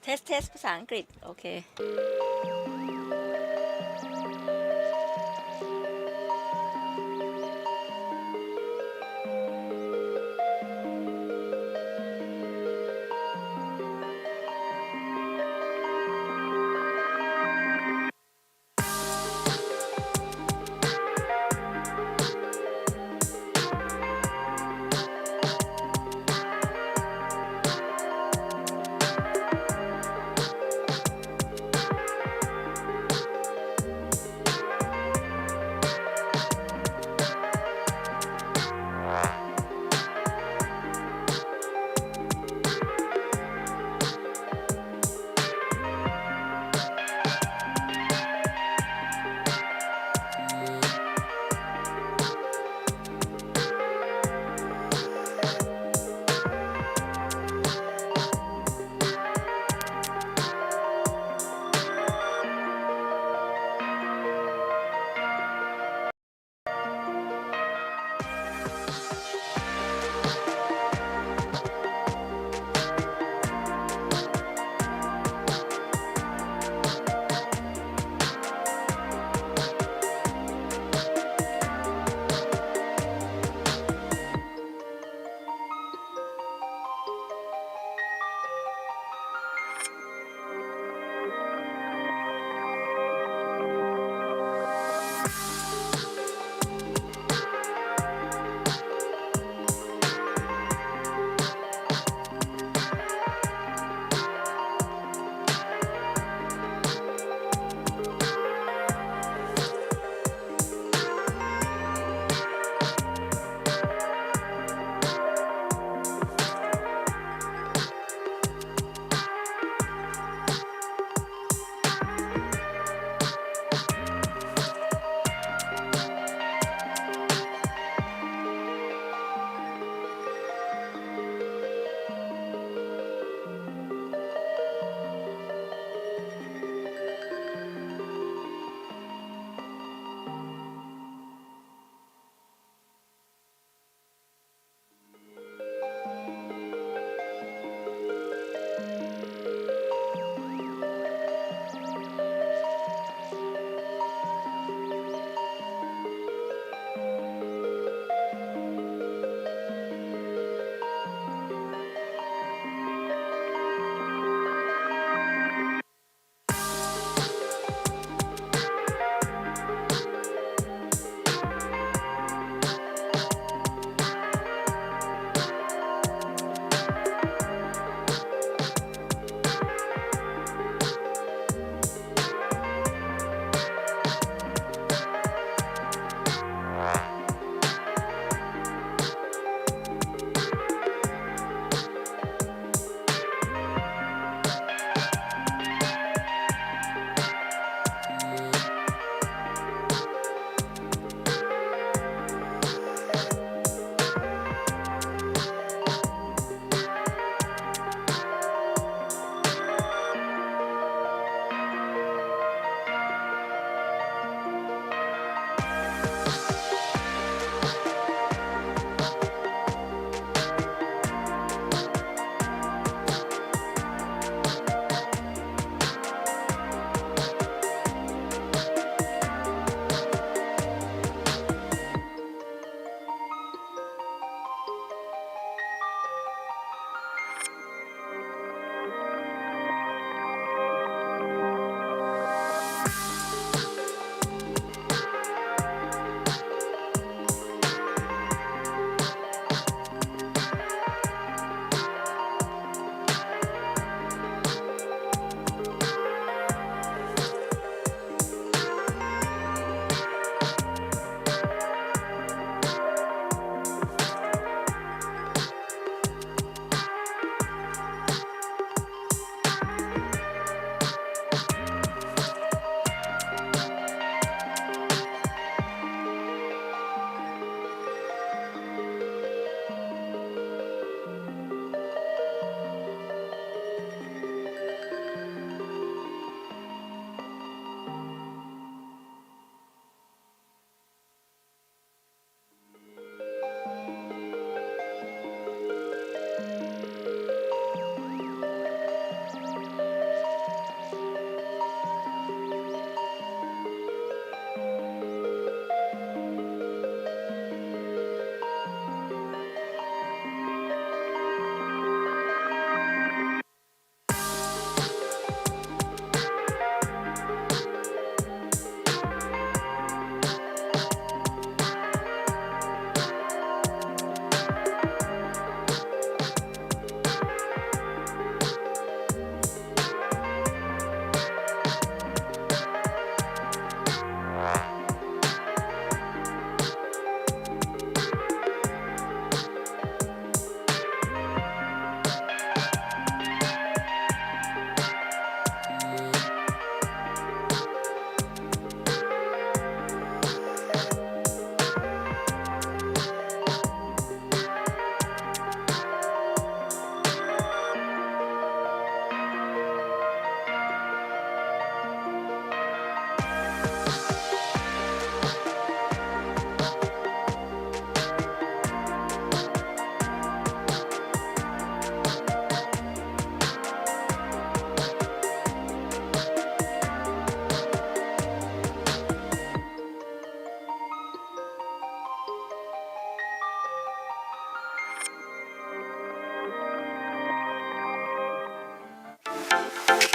เทสภาษาอังกฤษโอเค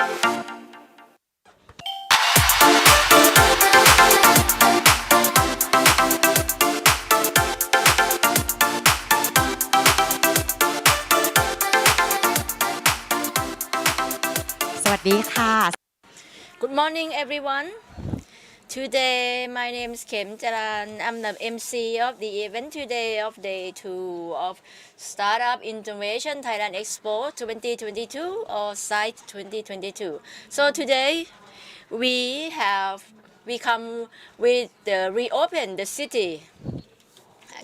สวัสดีค่ะ Good morning, everyone. Today, my name is Kem Jaran. I'm the MC of the event today of day 2 of Startup Innovation Thailand Expo 2022 or Site 2022. So today, we come with the reopen the city,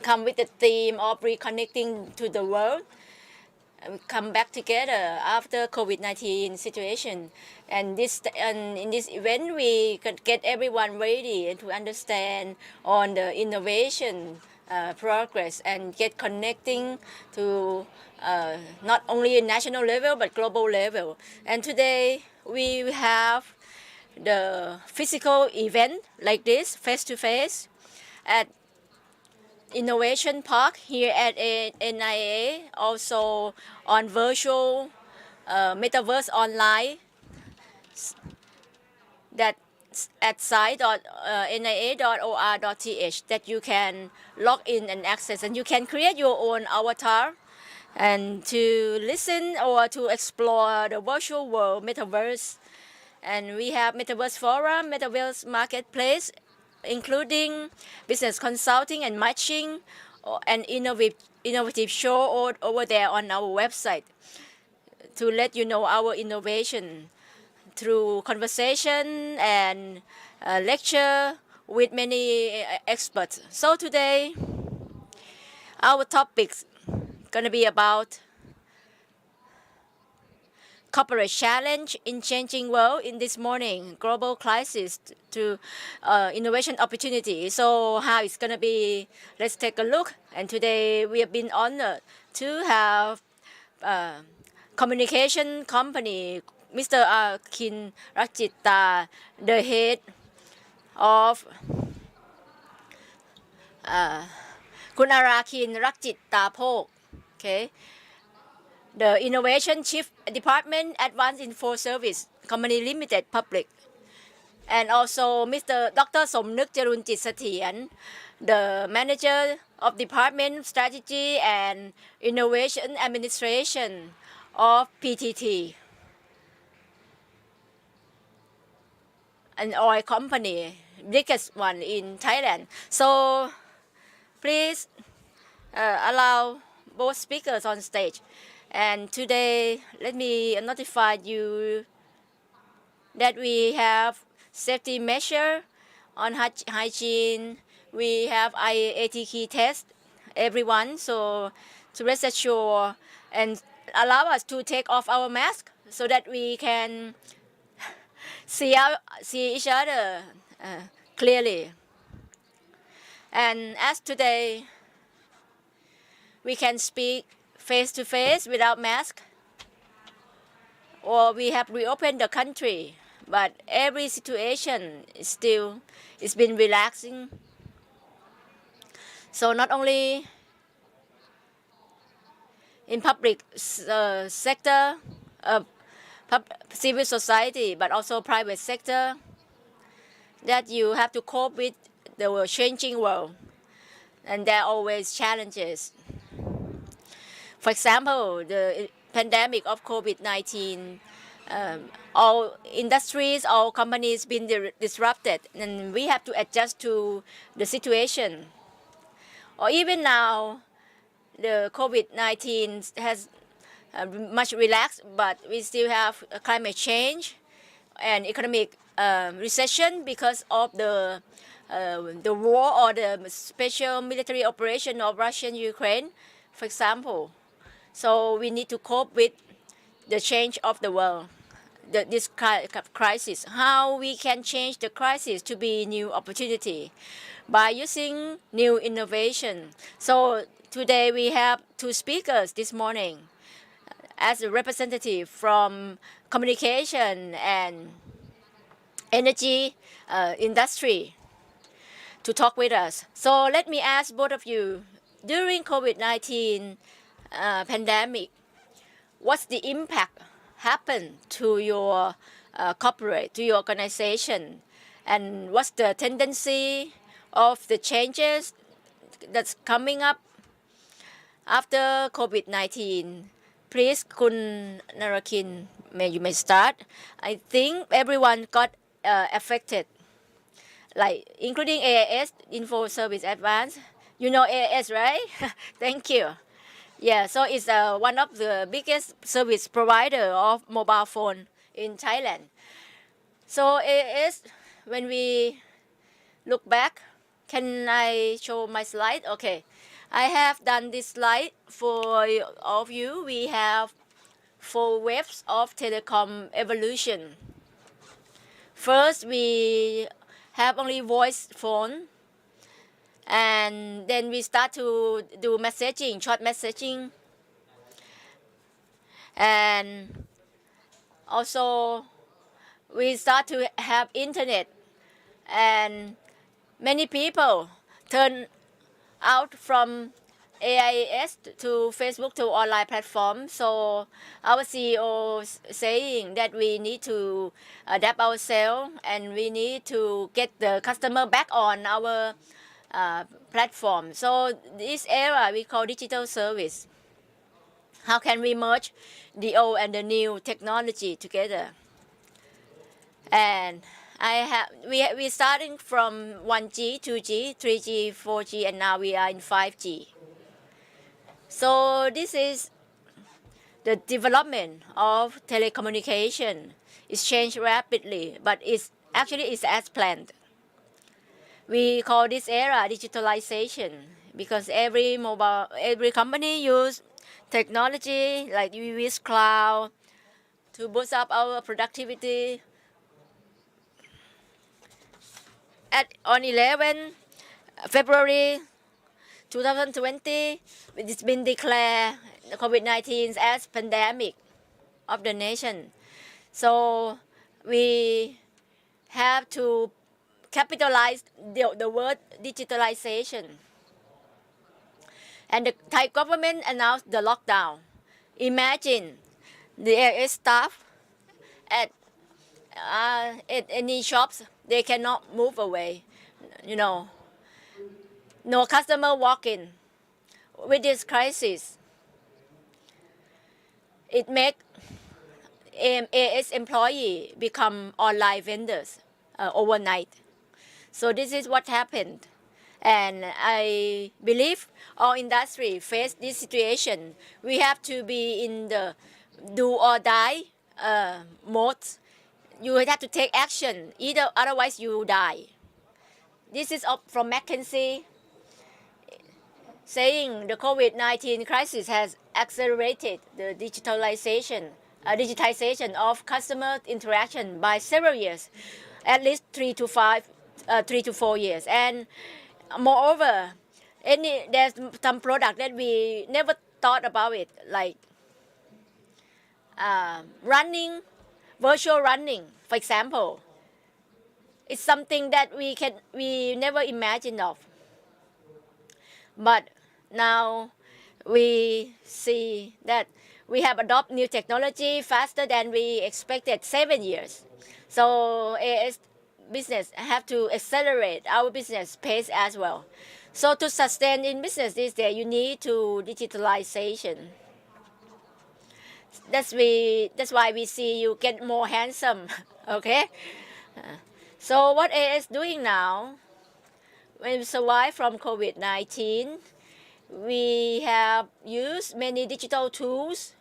come with the theme of reconnecting to the world. Come back together after COVID-19 situation, and in this event we could get everyone ready to understand on the innovation progress and get connecting to not only national level but global level. And today we have the physical event like this face to face at Innovation Park here at NIA, also on virtual metaverse online that at site.nia.or.th that you can log in and access, and you can create your own avatar and to listen or to explore the virtual world metaverse. And we have metaverse forum, metaverse marketplace, including business consulting and matching, and innovative show over there on our website to let you know our innovation through conversation and lecture with many experts. So today, our topics gonna be about corporate challenge in changing world in this morning, global crisis to innovation opportunity. So how it's gonna be, let's take a look. And today we have been honored to have communication company, Mr. Akin Rakjitta, the head of คุณอาราคินรักจิตตาโภค okay, the Innovation Chief Department Advanced Info Service Company Limited Public, and also Mr. Dr. Somnuk Jarunjit Sathian, the Manager of Department Strategy and Innovation Administration of PTT, an oil company, biggest one in Thailand. So please allow both speakers on stage. And today, let me notify you that we have safety measure on hygiene. We have IATK test everyone, so to rest assured and allow us to take off our mask so that we can see each other clearly. And as today, we can speak face to face without mask, or we have reopened the country, but every situation is it's been relaxing. So not only in public sector, civil society, but also private sector, that you have to cope with the changing world, and there are always challenges. For example, the pandemic of COVID-19, all industries, all companies been disrupted, and we have to adjust to the situation. Or even now, the COVID-19 has much relaxed, but we still have climate change and economic recession because of the war or the special military operation of Russia and Ukraine, for example. So we need to cope with the change of the world, this crisis. How we can change the crisis to be new opportunity by using new innovation. So today we have two speakers this morning as a representative from communication and energy industry to talk with us. So let me ask both of you, during COVID-19 pandemic, what's the impact happened to your corporate, to your organization, and what's the tendency of the changes that's coming up after COVID-19. Please, Kun Narakin, you may start. I think everyone got affected, like including AIS, Info Service Advance. You know AIS, right? Thank you. Yeah, so it's one of the biggest service provider of mobile phone in Thailand. So AIS, when we look back, can I show my slide? Okay, I have done this slide for all of you. We have 4 waves of telecom evolution. First, we have only voice phone, and then we start to do messaging, short messaging, and also we start to have internet, and many people turn out from AIS to Facebook to online platform. So our CEO saying that we need to adapt ourselves and we need to get the customer back on our platform. So this era we call digital service. How can we merge the old and the new technology together? And we starting from 1G, 2G, 3G, 4G, and now we are in 5G. So this is the development of telecommunication. It's changed rapidly, but it's as planned. We call this era digitalization because every company use technology, like we use cloud to boost up our productivity. On 11 February 2020, it's been declared COVID-19 as pandemic of the nation. So we have to capitalize the word digitalization. And the Thai government announced the lockdown. Imagine the AIS staff at any shops, they cannot move away. No customer walk in. With this crisis, it make AIS employee become online vendors overnight. So this is what happened. And I believe our industry face this situation. We have to be in the do or die mode. You have to take action, otherwise you die. This is from McKinsey saying the COVID-19 crisis has accelerated the digitization of customer interaction by several years, at least 3 to 4 years. And moreover, there's some product that we never thought about it, like virtual running, for example. It's something that we never imagined of. But now we see that we have adopted new technology faster than we expected, 7 years. So AIS business have to accelerate our business pace as well. So to sustain in business these days, you need to digitalization. That's why we see you get more handsome, okay? So what AIS doing now? When we survive from COVID-19, we have used many digital tools,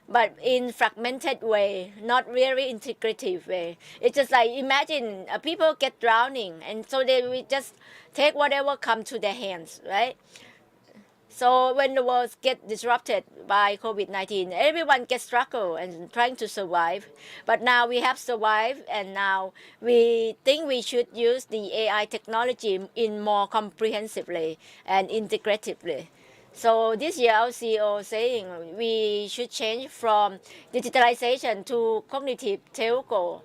but in fragmented way, not really integrative way. It's just like, imagine people get drowning, and so they will just take whatever come to their hands, right? So when the world get disrupted by COVID-19, everyone gets struggle and trying to survive. But now we have survived, and now we think we should use the AI technology in more comprehensively and integratively. So this year our CEO saying we should change from digitalization to cognitive telco.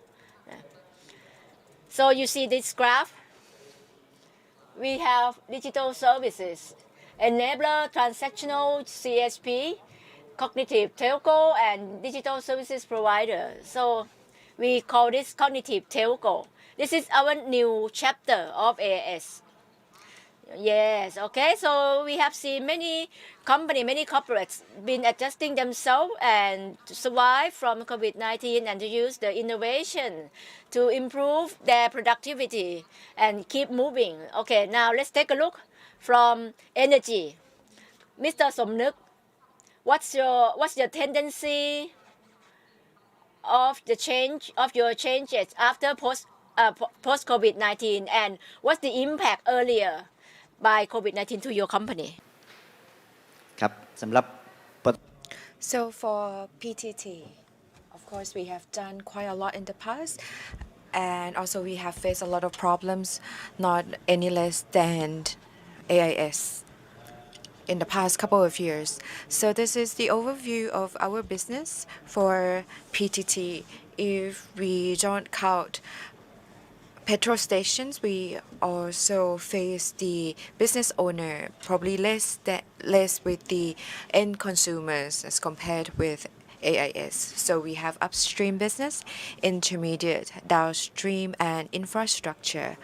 So you see this graph, we have digital services, enabler, transactional, CSP, cognitive telco, and digital services provider. So We call this cognitive telco. This is our new chapter of AIS. Yes, okay. So we have seen many company, many corporates been adjusting themselves and to survive from COVID-19 and to use the innovation to improve their productivity and keep moving. Okay, now let's take a look from energy. Mr. Somnuk, what's your tendency of the change of your changes after post COVID-19 and what's the impact earlier by COVID-19 to your company? ครับสำหรับ So for PTT of course we have done quite a lot in the past and also we have faced a lot of problems not any less than AIS in the past couple of years. So this is the overview of our business for PTT. If we don't count petrol stations, we also face the business owner, probably less with the end consumers as compared with AIS. So we have upstream business, intermediate, downstream, and infrastructure.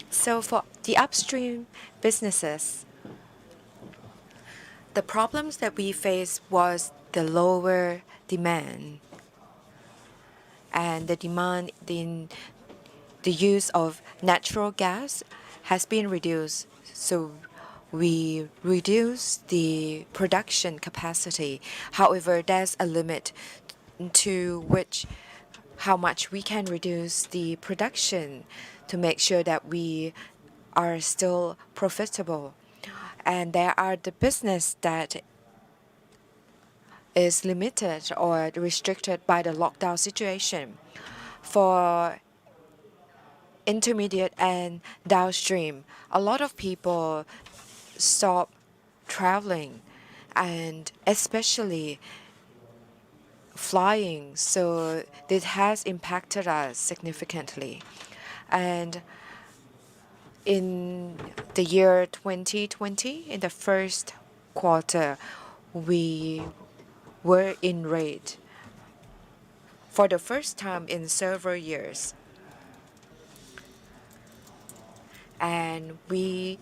So for the upstream businesses, the problems that we faced was the lower demand and the demand in the use of natural gas has been reduced. So we reduce the production capacity. However, there's a limit to which how much we can reduce the production to make sure that we are still profitable. And there are the business that is limited or restricted by the lockdown situation. For intermediate and downstream, a lot of people stop traveling and especially flying. So this has impacted us significantly. And in the year 2020, in the first quarter, we were in red for the first time in several years. And we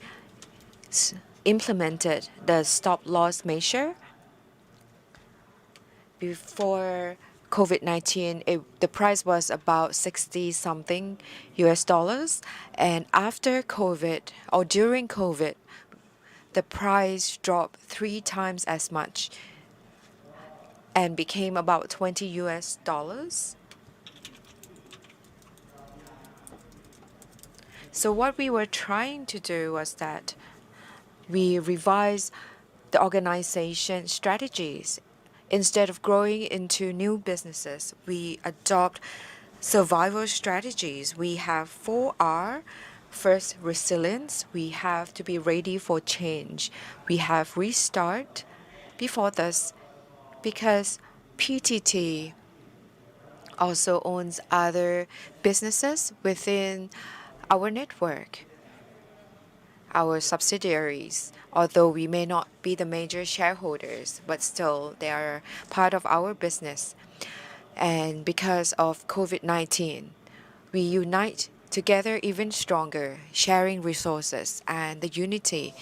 implemented the stop loss measure. Before COVID-19, the price was about 60 something US dollars. And after COVID or during COVID, the price dropped 3 times as much and became about 20 US dollars. So what we were trying to do was that we revised the organization strategies. Instead of growing into new businesses, we adopt survival strategies. We have 4R. First, resilience. We have to be ready for change. We have restart before this because PTT also owns other businesses within our network, our subsidiaries, although we may not be the major shareholders, but still they are part of our business. And because of COVID-19, we unite together even stronger, sharing resources and the unity.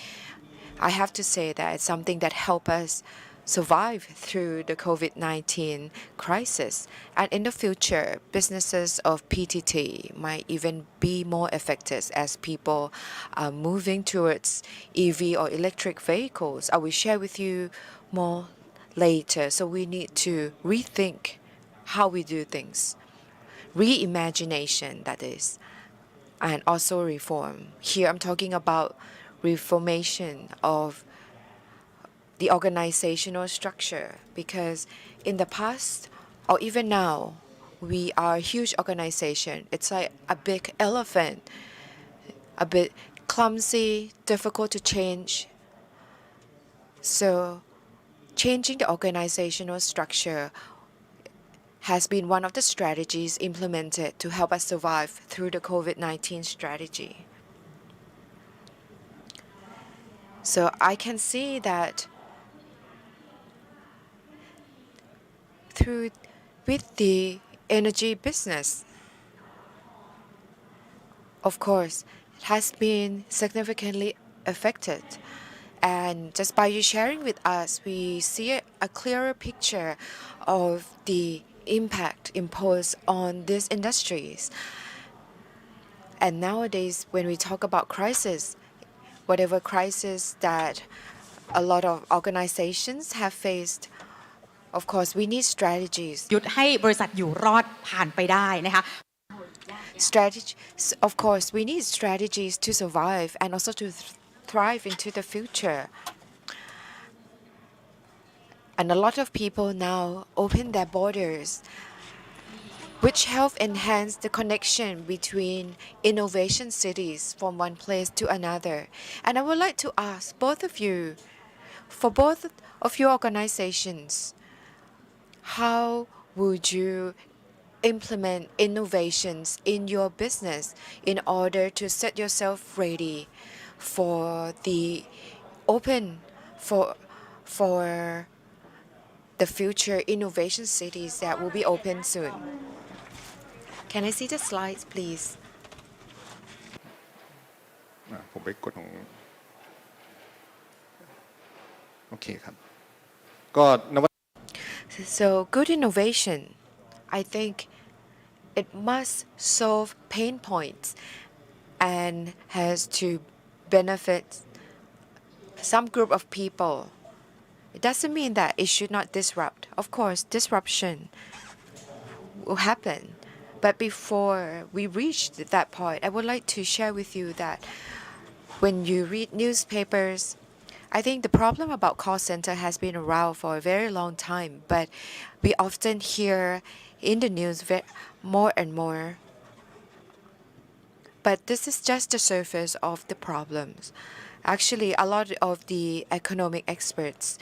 I have to say that it's something that helped us survive through the COVID-19 crisis. And in the future, businesses of PTT might even be more effective as people are moving towards EV or electric vehicles. I will share with you more later. So we need to rethink how we do things. Reimagination, that is, and also reform. Here I'm talking about reformation of the organizational structure because in the past or even now, we are a huge organization. It's like a big elephant, a bit clumsy, difficult to change. So changing the organizational structure has been one of the strategies implemented to help us survive through the COVID-19 strategy. So I can see that with the energy business, of course, it has been significantly affected. And just by you sharing with us, we see a clearer picture of the impact imposed on these industries. And nowadays, when we talk about crisis, whatever crisis that a lot of organizations have faced, of course, we need strategies. ยุดให้บริษัทอยู่รอดผ่านไปได้นะคะ Of course, we need strategies to survive and also to thrive into the future. And a lot of people now open their borders, which help enhance the connection between innovation cities from one place to another. And I would like to ask both of you, for both of your organizations, how would you implement innovations in your business in order to set yourself ready for the open for the future innovation cities that will be open soon? Can I see the slides, please? ผมไปกดของโอเคครับก็นวัต So good innovation, I think it must solve pain points and has to benefit some group of people. It doesn't mean that it should not disrupt. Of course, disruption will happen. But before we reach that point, I would like to share with you that when you read newspapers, I think the problem about call center has been around for a very long time, but we often hear in the news more and more. But this is just the surface of the problems. Actually, a lot of the economic experts,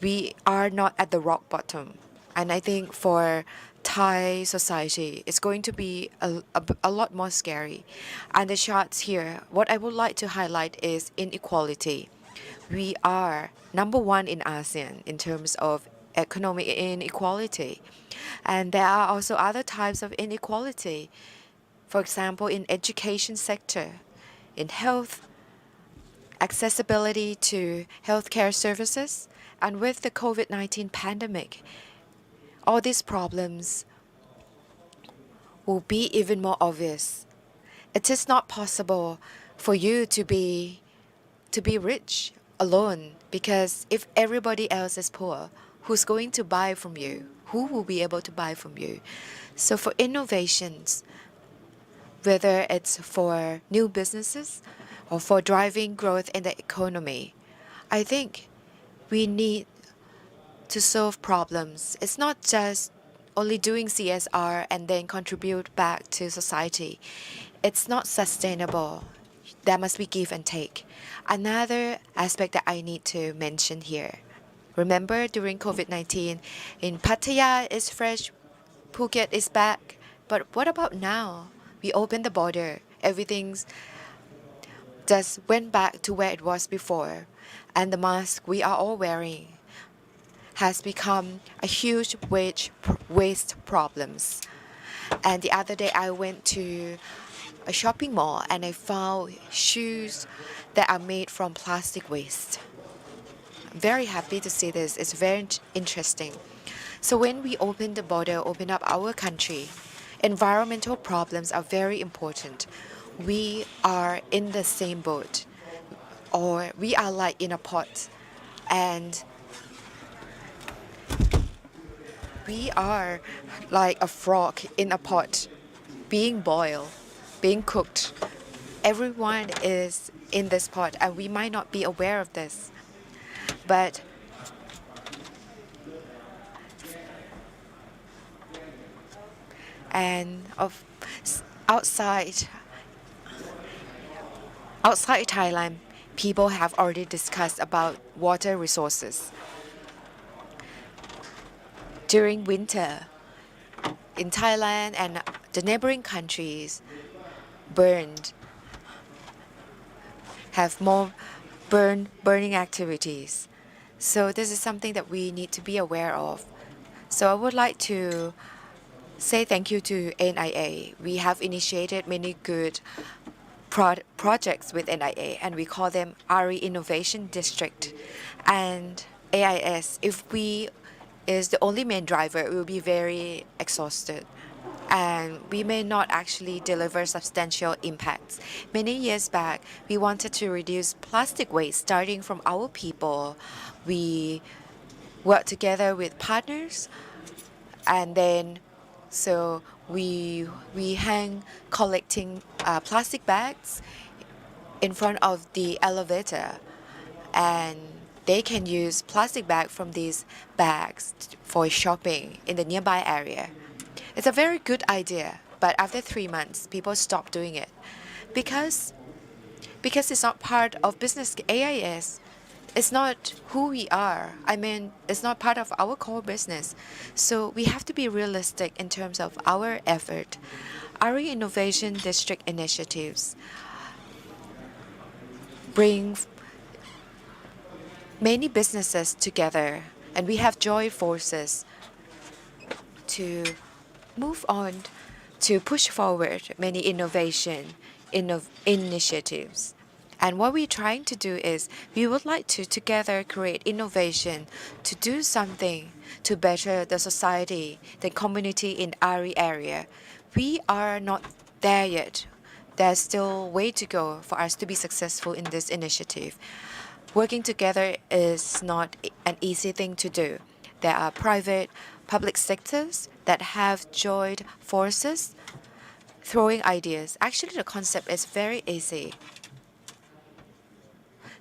we are not at the rock bottom. And I think for Thai society, it's going to be a lot more scary. And the charts here, what I would like to highlight is inequality. We are number one in ASEAN in terms of economic inequality. And there are also other types of inequality. For example, in education sector, in health, accessibility to healthcare services, and with the COVID-19 pandemic, all these problems will be even more obvious. It is not possible for you to be rich alone, because if everybody else is poor, who's going to buy from you? Who will be able to buy from you? So for innovations, whether it's for new businesses or for driving growth in the economy, I think we need to solve problems. It's not just only doing CSR and then contribute back to society. It's not sustainable. There must be give and take. Another aspect that I need to mention here. Remember during COVID-19, in Pattaya is fresh, Phuket is back. But what about now? We opened the border. Everything's just went back to where it was before. And the mask we are all wearing has become a huge waste problems. And the other day I went to a shopping mall and I found shoes that are made from plastic waste. I'm very happy to see this. It's very interesting. So when we open the border, open up our country, environmental problems are very important. We are in the same boat, or we are like in a pot, and we are like a frog in a pot, being boiled, being cooked. Everyone is in this pot, and we might not be aware of this. But and of outside Thailand, people have already discussed about water resources. During winter, in Thailand and the neighboring countries, have more burning activities. So this is something that we need to be aware of. So I would like to say thank you to NIA. We have initiated many good projects with NIA, and we call them RE Innovation District. And AIS, if we is the only main driver, we will be very exhausted. And we may not actually deliver substantial impacts. Many years back, we wanted to reduce plastic waste starting from our people. We worked together with partners, and then so we hang collecting plastic bags in front of the elevator, and they can use plastic bag from these bags for shopping in the nearby area. It's a very good idea, but after 3 months, people stop doing it because it's not part of business. AIS it's not who we are. I mean, it's not part of our core business. So we have to be realistic in terms of our effort. Our Innovation District initiatives bring many businesses together, and we have joined forces to move on to push forward many initiatives. And what we're trying to do is we would like to together create innovation to do something to better the society, the community in our area. We are not there yet. There's still way to go for us to be successful in this initiative. Working together is not an easy thing to do. There are private, public sectors that have joined forces, throwing ideas. Actually, the concept is very easy.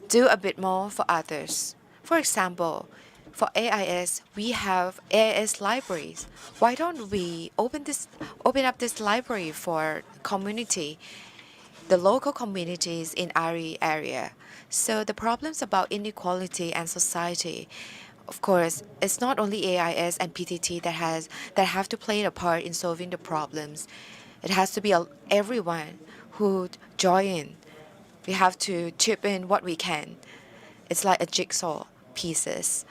Do a bit more for others. For example, for AIS, we have AIS libraries. Why don't we open up this library for community, the local communities in our area? So the problems about inequality and society, of course, it's not only AIS and PTT that have to play a part in solving the problems. It has to be everyone who join in. We have to chip in what we can. It's like a jigsaw pieces.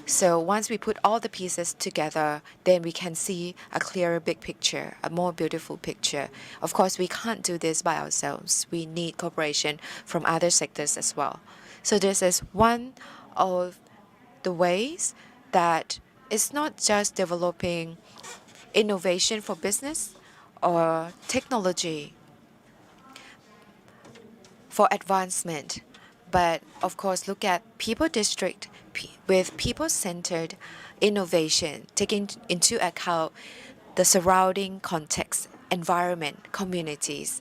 So once we put all the pieces together, then we can see a clearer big picture, a more beautiful picture. Of course, we can't do this by ourselves. We need cooperation from other sectors as well. So this is one of the ways that it's not just developing innovation for business or technology for advancement, but of course look at people district with people-centered innovation, taking into account the surrounding context, environment, communities,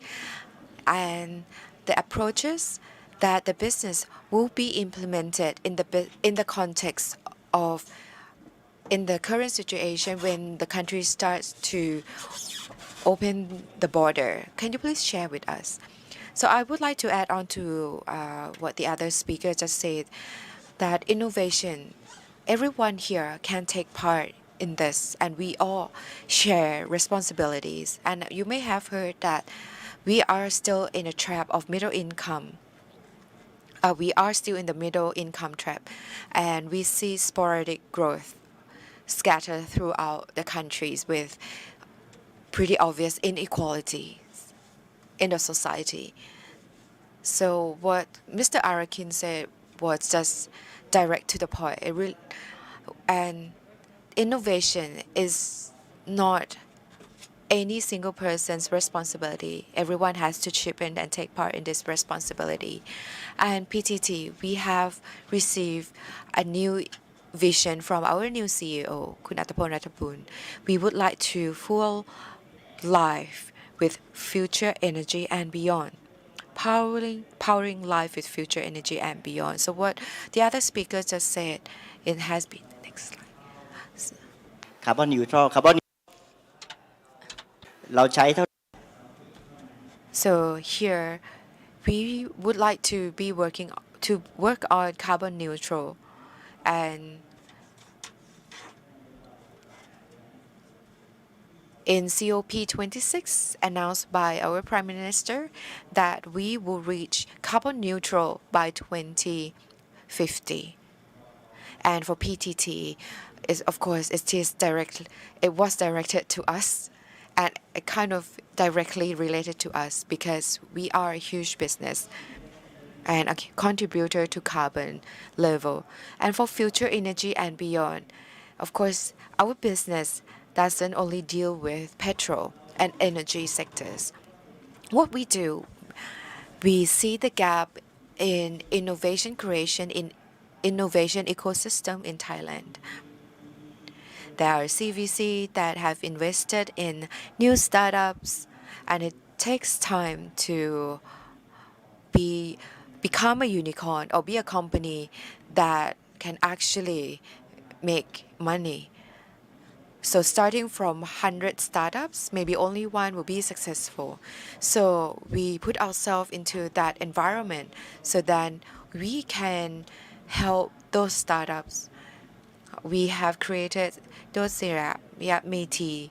and the approaches that the business will be implemented in the context of in the current situation when the country starts to open the border. Can you please share with us? So I would like to add on to what the other speaker just said, that innovation, everyone here can take part in this, and we all share responsibilities. And you may have heard that we are still in a trap of middle income. We are still in the middle income trap, and we see sporadic growth scattered throughout the countries with pretty obvious inequalities in the society. So what Mr. Arakin said was just direct to the point. And innovation is not any single person's responsibility. Everyone has to chip in and take part in this responsibility. And PTT, we have received a new vision from our new CEO, Kun Attapol Rattabun. We would like to fuel life with future energy and beyond. Powering life with future energy and beyond. So what the other speaker just said, it has been next slide. คาร์บอนนิวทรัลคาร์บอนเราใช้เท่า So here we would like to work on carbon neutral, and in COP26 announced by our Prime Minister that we will reach carbon neutral by 2050. And for PTT, is of course it was directed to us, and it kind of directly related to us because we are a huge business and a contributor to carbon level. And for future energy and beyond, of course, our business doesn't only deal with petrol and energy sectors. What we do, we see the gap in innovation creation in innovation ecosystem in Thailand. There are CVC that have invested in new startups, and it takes time to be become a unicorn or be a company that can actually make money. So starting from 100 startups, maybe only one will be successful. So we put ourselves into that environment so that we can help those startups. We have created Dosira Meti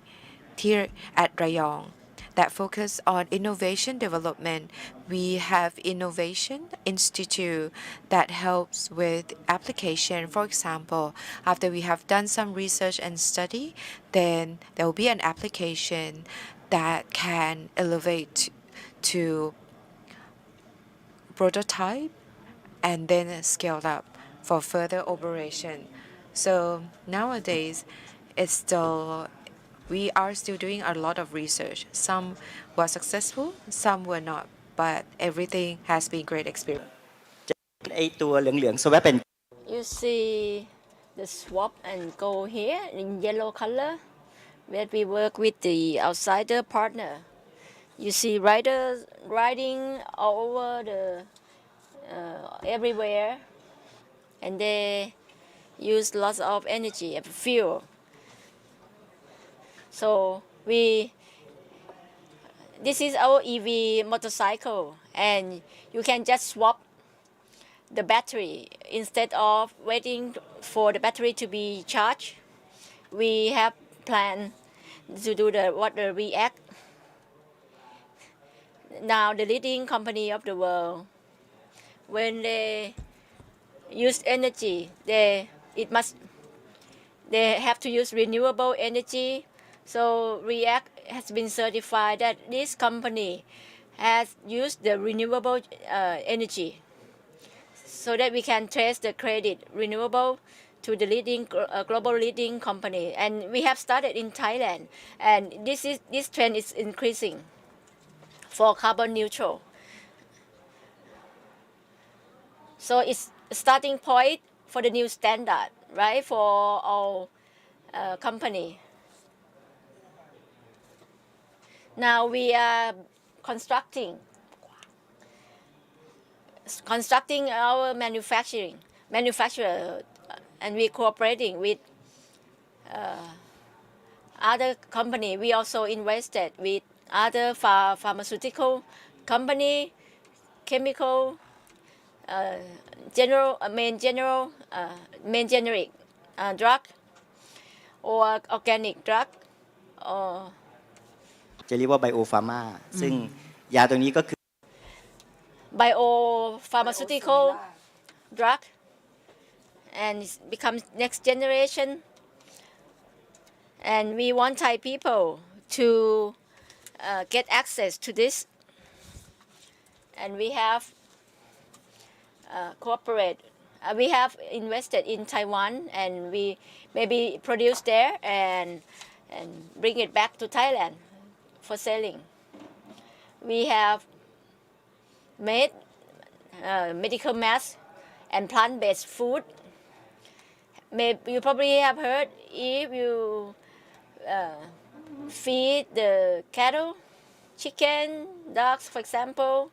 here at Rayong that focus on innovation development. We have Innovation Institute that helps with application. For example, after we have done some research and study, then there will be an application that can elevate to prototype and then scaled up for further operation. So nowadays, we are still doing a lot of research. Some were successful, some were not, but everything has been great experience. ไอตัวเหลืองๆ swap and You see the swap and go here in yellow color, where we work with the outsider partner. You see riders riding all over the everywhere, and they use lots of energy and fuel. So this is our EV motorcycle, and you can just swap the battery instead of waiting for the battery to be charged. We have planned to do the react. Now the leading company of the world, when they use energy, they have to use renewable energy. So React has been certified that this company has used the renewable energy, so that we can trace the credit renewable to the global leading company. And we have started in Thailand, and this trend is increasing for carbon neutral. So it's a starting point for the new standard, right, for all company. Now we are constructing our manufacturer, and we cooperating with other company. We also invested with other pharmaceutical company, chemical, main generic drug, or organic drug, or จะเรียกว่าไบโอฟาร์มาซึ่งยาตัวนี้ก็คือ biopharmaceutical drug, and it becomes next generation. And we want Thai people to get access to this, and we have we have invested in Taiwan, and we maybe produce there and bring it back to Thailand for selling. We have made medical mask and plant-based food. You probably have heard, if you feed the cattle, chicken, dogs, for example,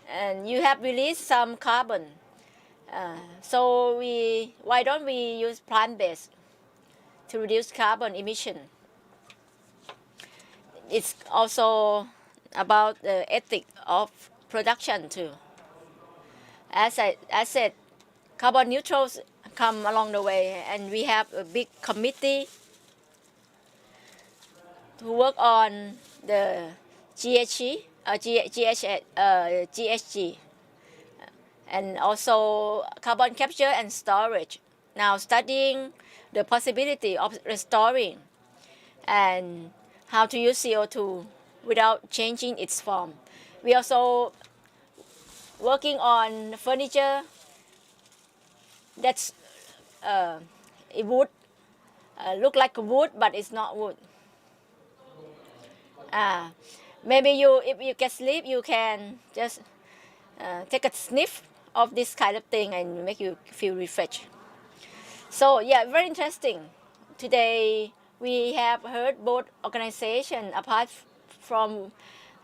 and you have released some carbon. So why don't we use plant-based to reduce carbon emission? It's also about the ethic of production too. As I said, carbon neutrals come along the way, and we have a big committee to work on the GHG, and also carbon capture and storage now studying the possibility of restoring and how to use CO2 without changing its form. We also working on furniture that's it would look like wood, but it's not wood. Maybe if you get sleep, you can just take a sniff of this kind of thing and make you feel refreshed. So yeah, very interesting. Today we have heard both organizations apart from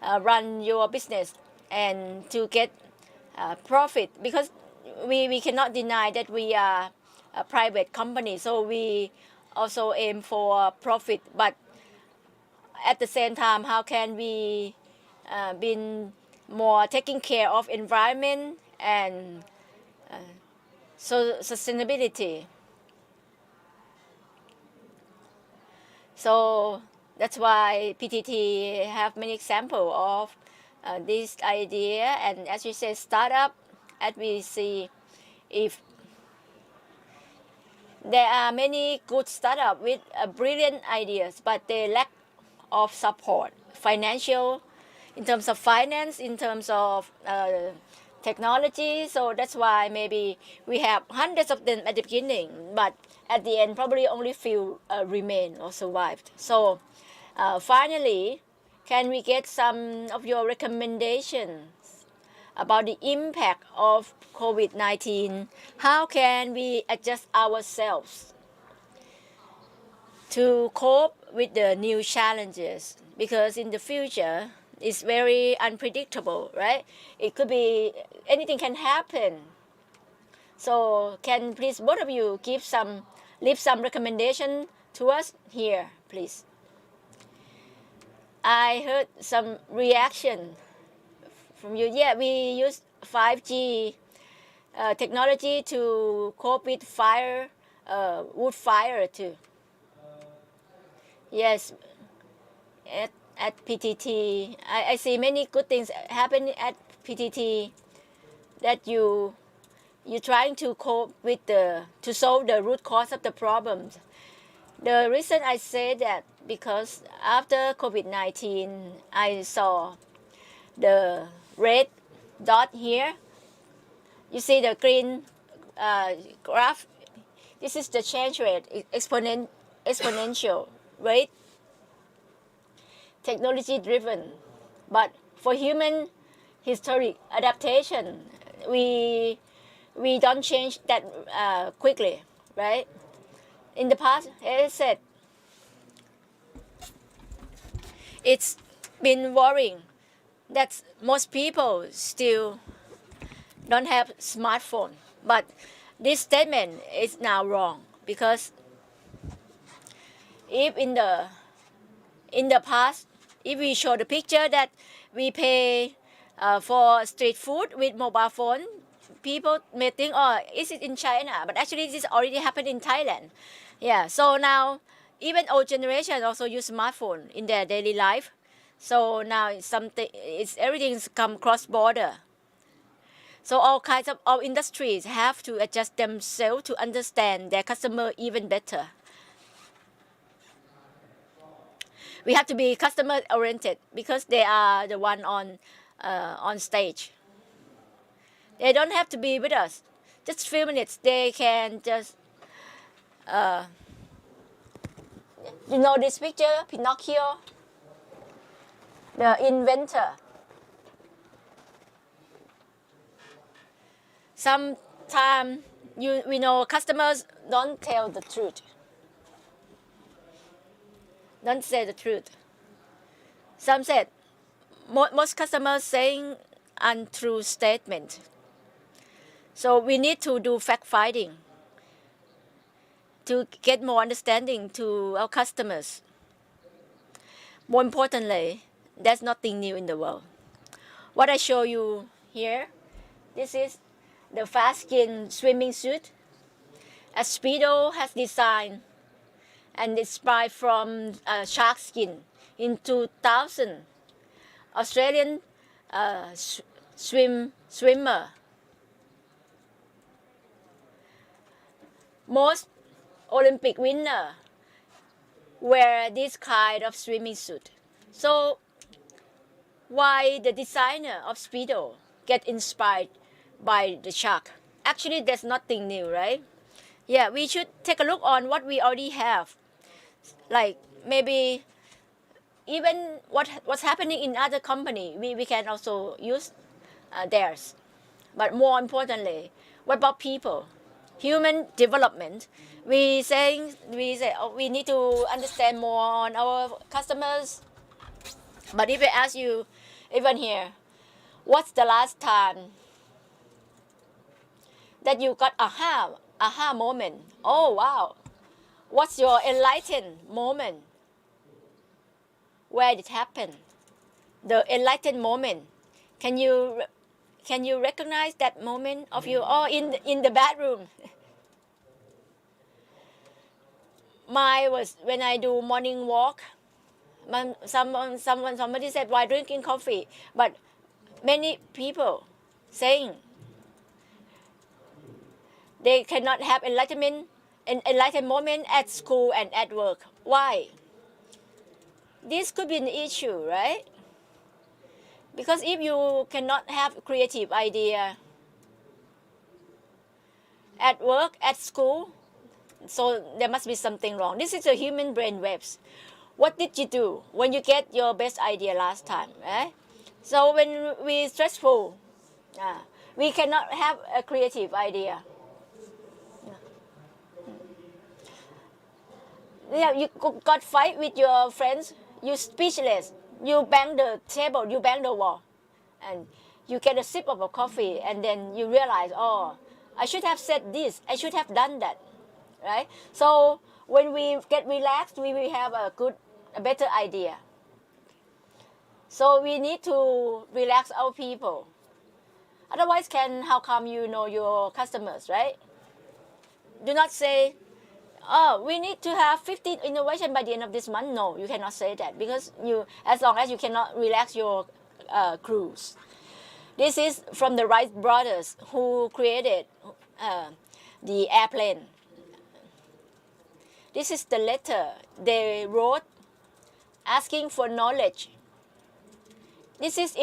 run your business and to get profit, because we cannot deny that we are a private company, so we also aim for profit, but at the same time, how can we be more taking care of environment and so sustainability. So that's why PTT have many example of this idea, and as you say, startup, as we see, if there are many good startup with brilliant ideas, but they lack of support, financial, in terms of finance, in terms of technology. So that's why maybe we have hundreds of them at the beginning, but at the end probably only few remain or survived. So finally, can we get some of your recommendations about the impact of COVID-19? How can we adjust ourselves to cope with the new challenges? Because in the future, it's very unpredictable, right? It could be anything can happen. So can please both of you leave some recommendation to us here, please. I heard some reaction from you. Yeah, we use 5G technology to cope with fire, wood fire too. Yes, at PTT, I see many good things happening at PTT that you're trying to cope with to solve the root cause of the problems. The reason I say that because after COVID-19, I saw the red dot here. You see the green graph. This is the change rate, exponential rate, technology driven. But for human historic adaptation, we don't change that quickly, right? In the past, as I said, it's been worrying that most people still don't have smartphone. But this statement is now wrong, because if in the past, if we show the picture that we pay for street food with mobile phone, people may think, oh, is it in China? But actually, this already happened in Thailand. Yeah. So now, even old generation also use smartphone in their daily life. So now everything's come cross border. So all industries have to adjust themselves to understand their customer even better. We have to be customer oriented because they are the one on stage. They don't have to be with us. Just few minutes, they can just you know this picture, Pinocchio, the inventor. Sometimes we know customers don't tell the truth. Don't say the truth. Some said most customers saying untrue statement. So we need to do fact finding to get more understanding to our customers. More importantly, there's nothing new in the world. What I show you here, this is the fast skin swimming suit. As Speedo has designed and inspired from shark skin in 2000. Australian swimmer most Olympic winner wear this kind of swimming suit. So why the designer of Speedo get inspired by the shark? Actually, there's nothing new, right? Yeah, we should take a look on what we already have. Like maybe even what's happening in other company, we can also use theirs. But more importantly, what about people? Human development. We say oh, we need to understand more on our customers. But if I ask you, even here, what's the last time that you got aha moment? Oh wow! What's your enlightened moment? Where it happened? The enlightened moment. Can you recognize that moment of you? Oh, in the bathroom. Mine was when I do morning walk. Somebody said why drinking coffee, but many people saying they cannot have enlightened moment at school and at work. Why? This could be an issue, right? Because if you cannot have creative idea at work, at school, so there must be something wrong. This is the human brain waves. What did you do when you get your best idea last time, right? So when we stressful, we cannot have a creative idea. Yeah, you got fight with your friends, you speechless, you bang the table, you bang the wall, and you get a sip of a coffee, and then you realize, oh, I should have said this, I should have done that, right? So when we get relaxed, we will have a better idea. So we need to relax our people. Otherwise, how come you know your customers, right? Do not say, oh, we need to have 15 innovation by the end of this month. No, you cannot say that because as long as you cannot relax your crews. This is from the Wright brothers who created the airplane. This is the letter they wrote asking for knowledge. This is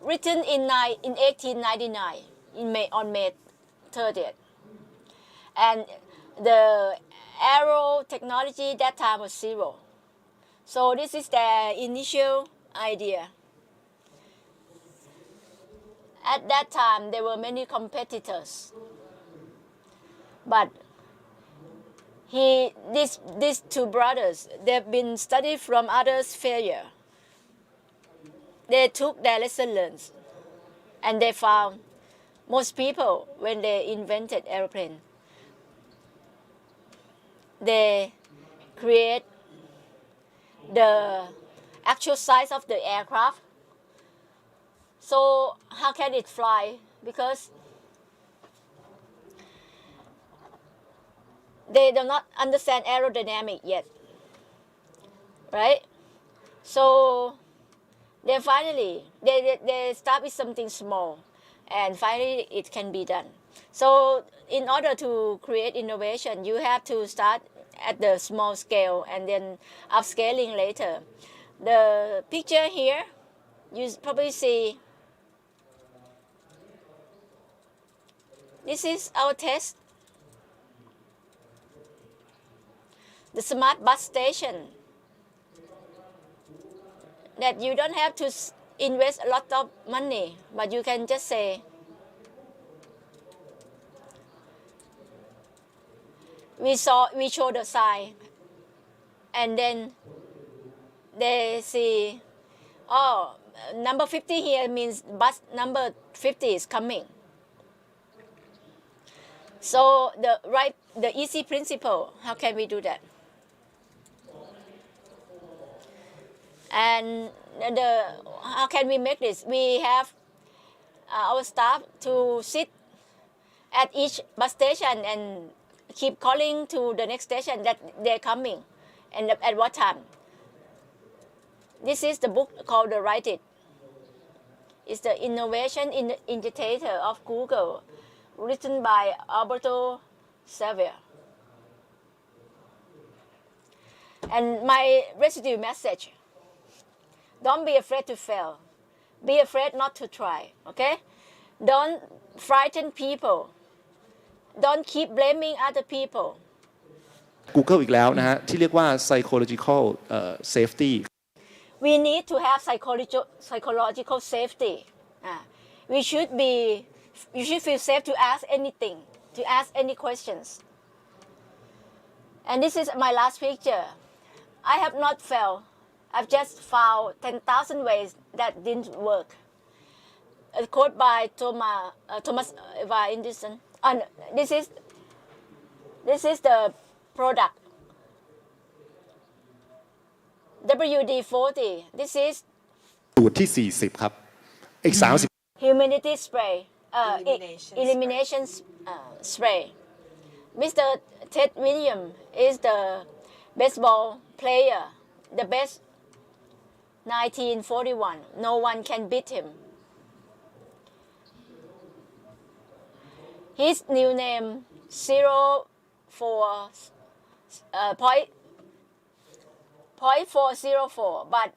written in 1899 on May 30th. And the aero technology that time was zero. So this is their initial idea. At that time, there were many competitors. But these two brothers, they've been studied from others' failure. They took their lesson learned, and they found most people, when they invented airplane, they create the actual size of the aircraft. So how can it fly? Because they do not understand aerodynamic yet, right? So they finally they start with something small, and finally it can be done. So in order to create innovation, you have to start at the small scale and then upscaling later. The picture here, you probably see, this is our test. The smart bus station, that you don't have to invest a lot of money, but you can just say, we show the sign, and then they see, oh, number 50 here means bus number 50 is coming. So the easy principle, how can we do that? And how can we make this? We have our staff to sit at each bus station and keep calling to the next station that they're coming and at what time. This is the book called the Write It. It's the Innovation Indicator of Google, written by Alberto Xavier. And my residue message: don't be afraid to fail. Be afraid not to try. Okay? Don't frighten people. Don't keep blaming other people. Google อีกแล้วนะฮะที่เรียกว่า psychological safety We need to have psychological safety. We should be, you should feel safe to ask anything, to ask any questions. And this is my last picture. I have not failed. I've just found 10,000 ways that didn't work. A quote by Thomas Edison. And this is the product. WD-40. This is สูตรที่ 40 ครับอีก 30 humidity spray, elimination spray. Mr. Ted Williams is the baseball player, the best 1941. No one can beat him. His new name 0.404, but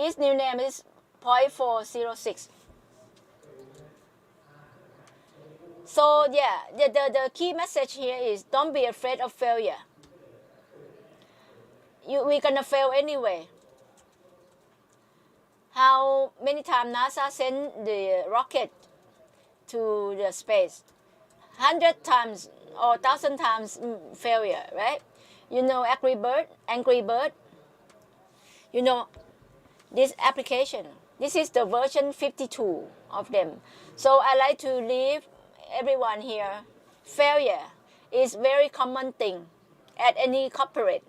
his new name is 0.406. So yeah, the key message here is don't be afraid of failure. We're gonna fail anyway. How many times NASA sent the rocket to the space? 100 times or 1,000 times failure, right? You know Angry Bird. You know this application. This is the version 52 of them. So I like to leave everyone here. Failure is very common thing at any corporate.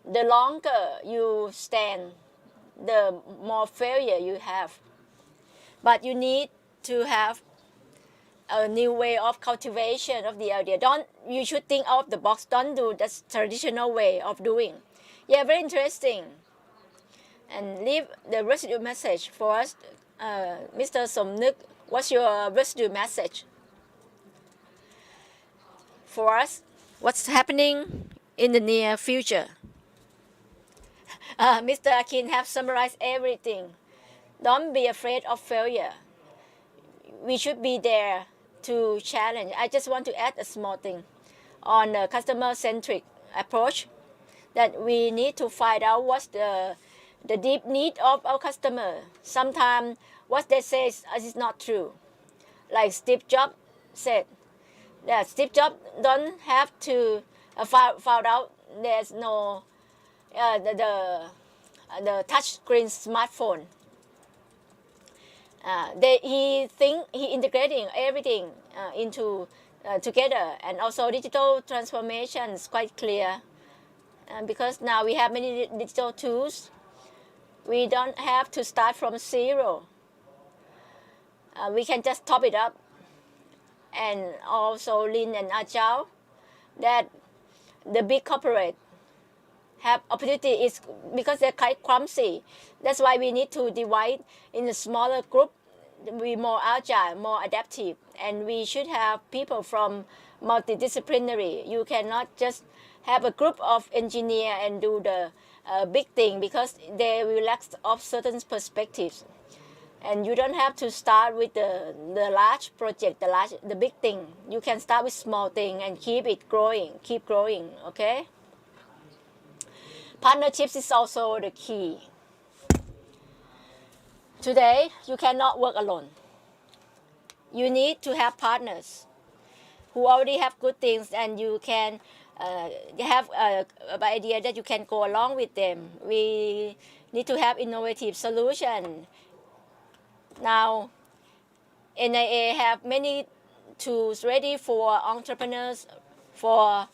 The longer you stand, the more failure you have. But you need to have a new way of cultivation of the idea. You should think out of the box. Don't do the traditional way of doing. Yeah, very interesting. And leave the residue message for us. Mr. Somnuk, what's your residue message for us? What's happening in the near future? Mr. Akin have summarized everything. Don't be afraid of failure. We should be there to challenge. I just want to add a small thing on the customer-centric approach, that we need to find out what's the deep need of our customer. Sometimes what they say is not true. Like Steve Jobs said, that Steve Jobs don't have to found out there's no the touch screen smartphone. He integrating everything into together, and also digital transformation is quite clear. Because now we have many digital tools, we don't have to start from zero. We can just top it up, and also lean and agile. That the big corporate have opportunity is because they're quite clumsy. That's why we need to divide in a smaller group, be more agile, more adaptive, and we should have people from multidisciplinary. You cannot just have a group of engineer and do the big thing, because they will lack of certain perspectives. And you don't have to start with the large project, the big thing. You can start with small thing and keep growing, okay? Partnerships is also the key. Today, you cannot work alone. You need to have partners who already have good things, and you can have an idea that you can go along with them. We need to have innovative solution. Now, NIA have many tools ready for entrepreneurs, for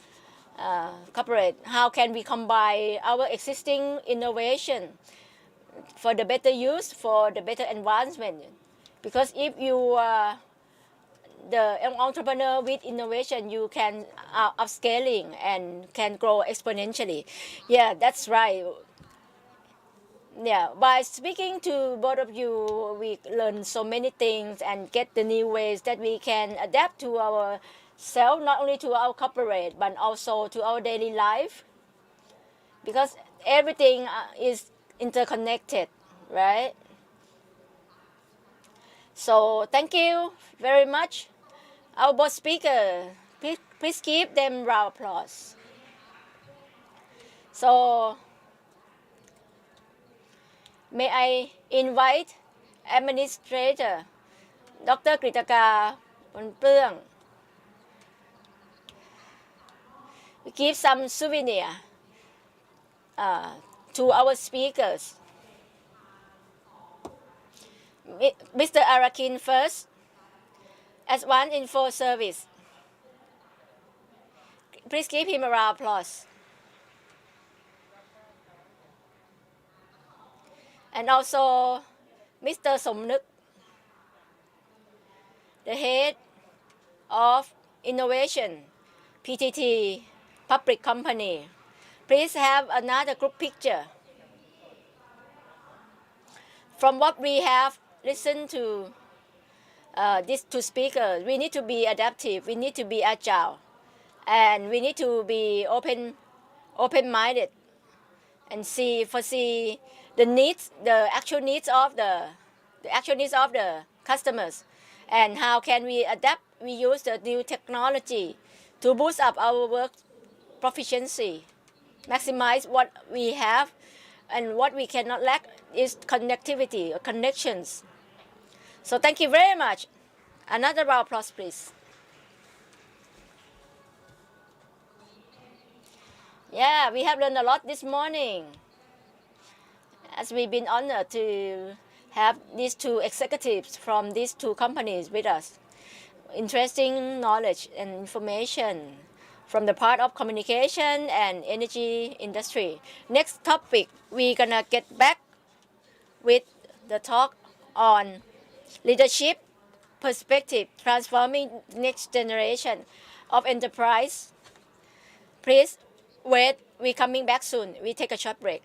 corporate. How can we combine our existing innovation for the better use, for the better advancement? Because if you are the entrepreneur with innovation, you can upscaling and can grow exponentially. Yeah, that's right. Yeah, by speaking to both of you, we learn so many things and get the new ways that we can adapt to our sell not only to our corporate but also to our daily life, because everything is interconnected, right? So thank you very much. Our board speaker, please give them round of applause. So may I invite Administrator Dr. Kritaka Ponprương to give some souvenir to our speakers. Mr. Arakin first, as one info service. Please give him a round of applause. And also Mr. Somnuk, the head of innovation, PTT public company. Please have another group picture. From what we have listened to these two speakers, we need to be adaptive, we need to be agile, and we need to be open-minded and foresee the needs, the actual needs of the customers, and how can we adapt. We use the new technology to boost up our work proficiency, maximize what we have, and what we cannot lack is connectivity or connections. So thank you very much. Another round of applause, please. Yeah, we have learned a lot this morning, as we've been honored to have these two executives from these two companies with us. Interesting knowledge and information from the part of communication and energy industry. Next topic, we're gonna get back with the talk on leadership perspective, transforming next generation of enterprise. Please wait, we're coming back soon. We take a short break.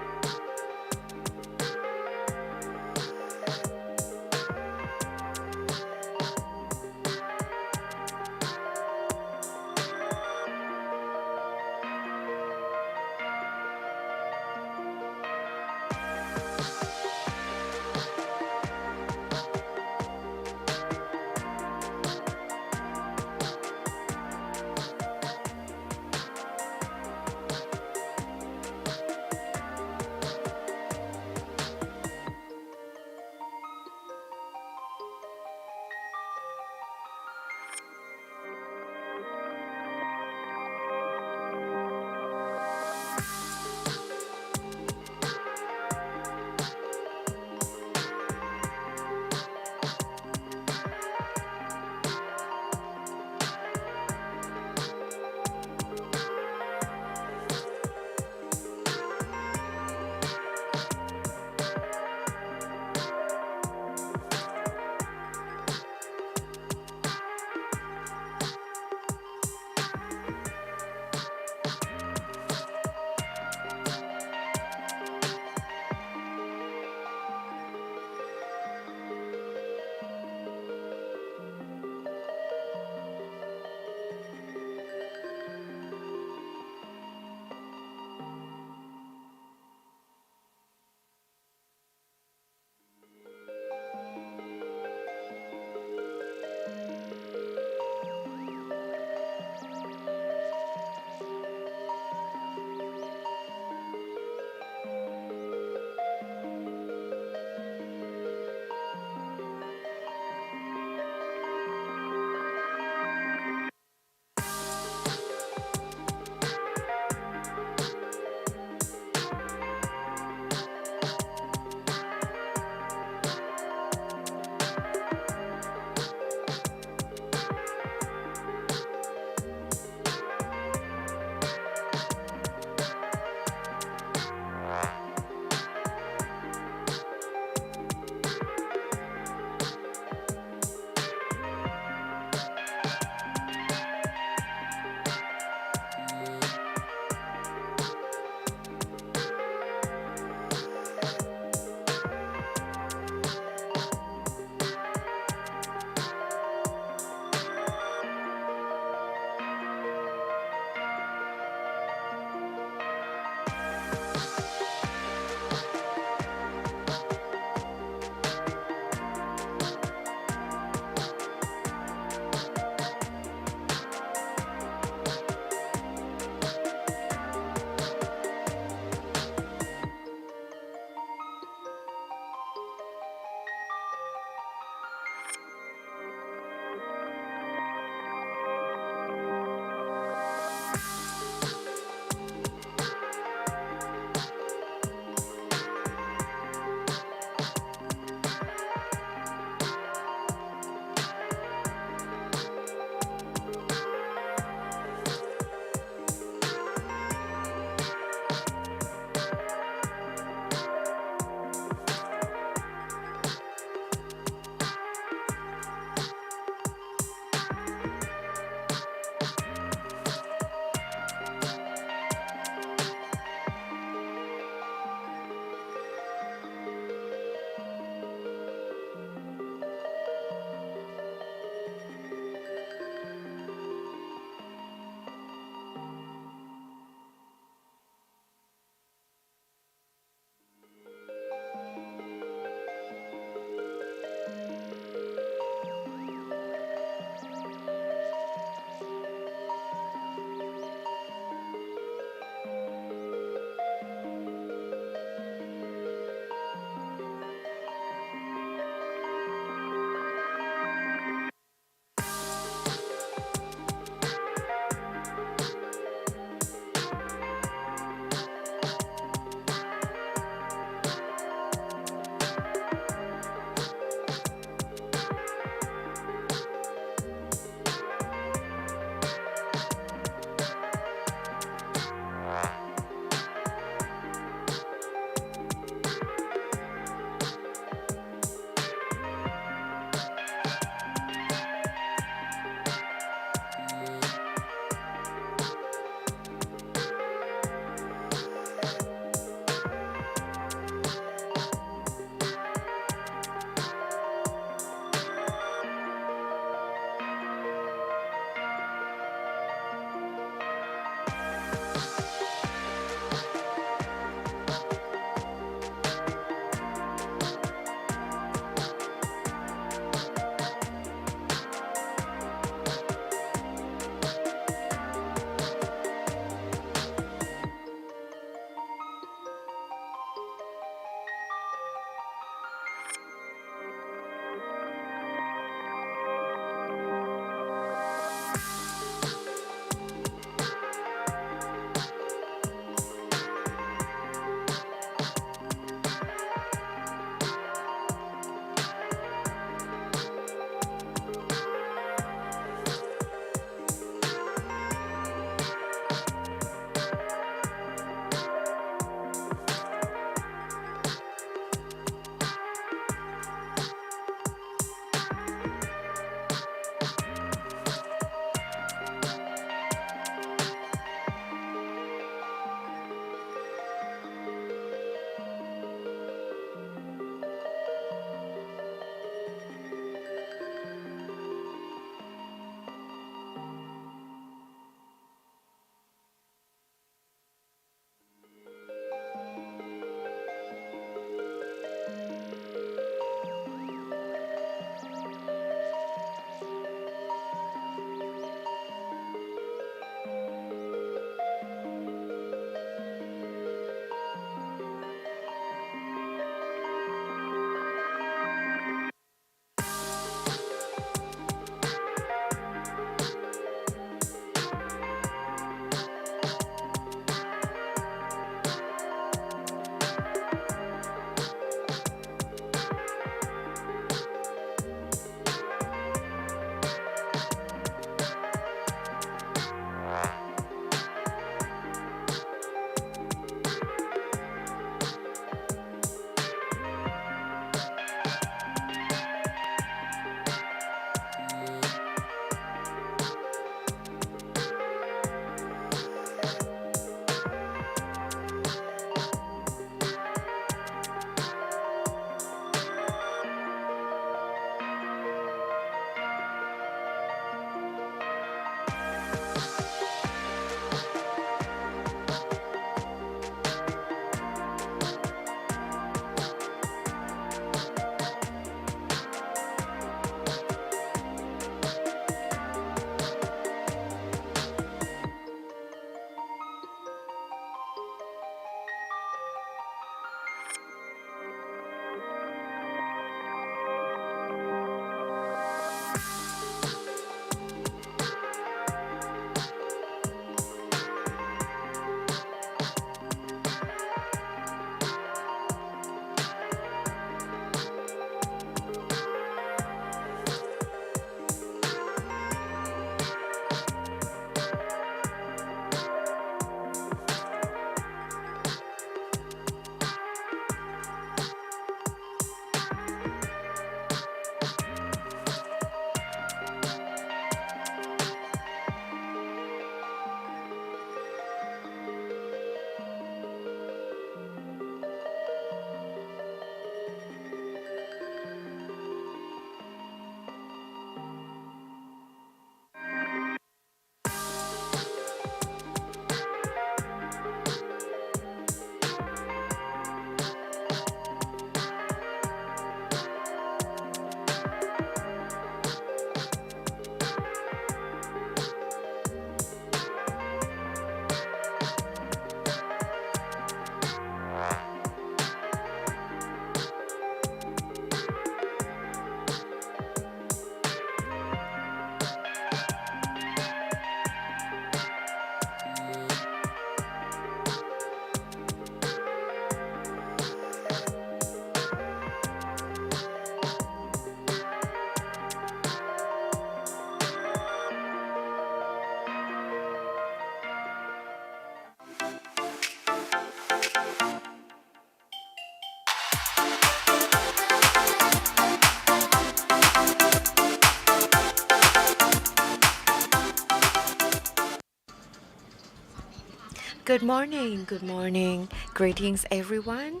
Good morning, good morning. Greetings, everyone.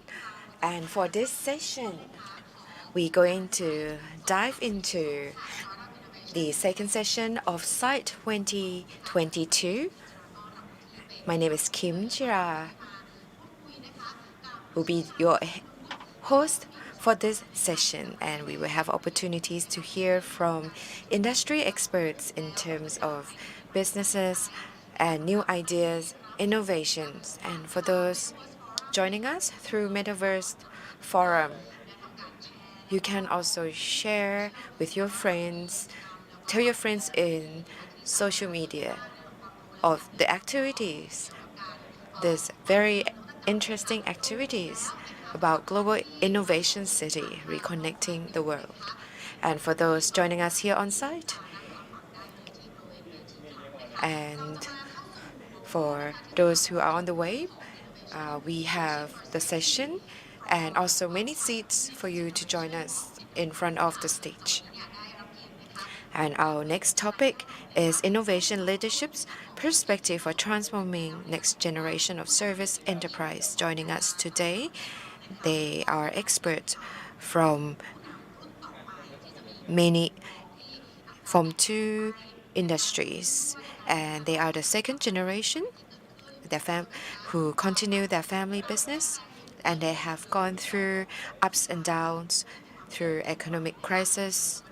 And for this session, we're going to dive into the second session of Site 2022. My name is Kim Chira, will be your host for this session, and we will have opportunities to hear from industry experts in terms of businesses and new ideas, innovations. And for those joining us through Metaverse Forum, you can also share with your friends, tell your friends in social media of the activities, this very interesting activities about Global Innovation City, reconnecting the world. And for those joining us here on site, and for those who are on the web, we have the session and also many seats for you to join us in front of the stage. And our next topic is Innovation Leadership's Perspective for Transforming Next Generation of Service Enterprise. Joining us today, they are experts from two industries, and they are the second generation who continue their family business, and they have gone through ups and downs, through economic crisis,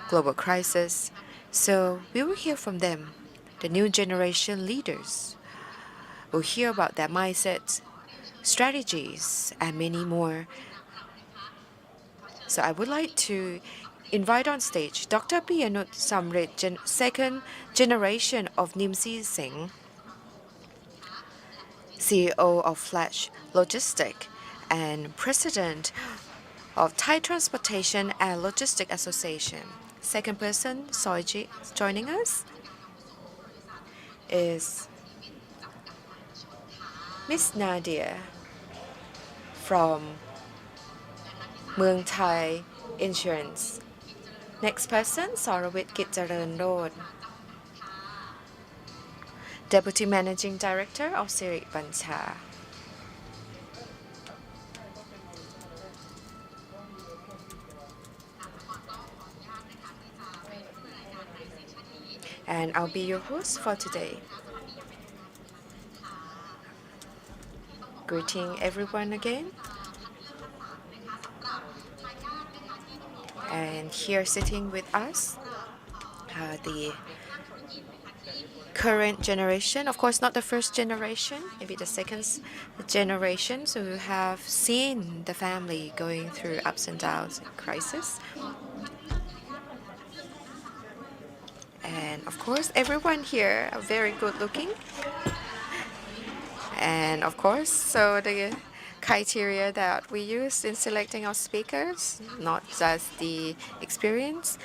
global crisis. So we will hear from them, the new generation leaders. We'll hear about their mindsets, strategies, and many more. So I would like to invite on stage Dr. Piyanut Samrit, second generation of Nimsi Singh, CEO of Flash Logistic and President of Thai Transportation and Logistic Association. Second person, Soichi, joining us is Miss Nadia from Muang Thai Insurance. Next person, Sarawit Kitjaran Road, Deputy Managing Director of Sirik Bancha. and I'll be your host for today. Greeting everyone again. And here sitting with us, the current generation, of course not the first generation, maybe the second generation, so who have seen the family going through ups and downs and crisis. And of course everyone here are very good looking. And of course, so the criteria that we use in selecting our speakers, not just the experience,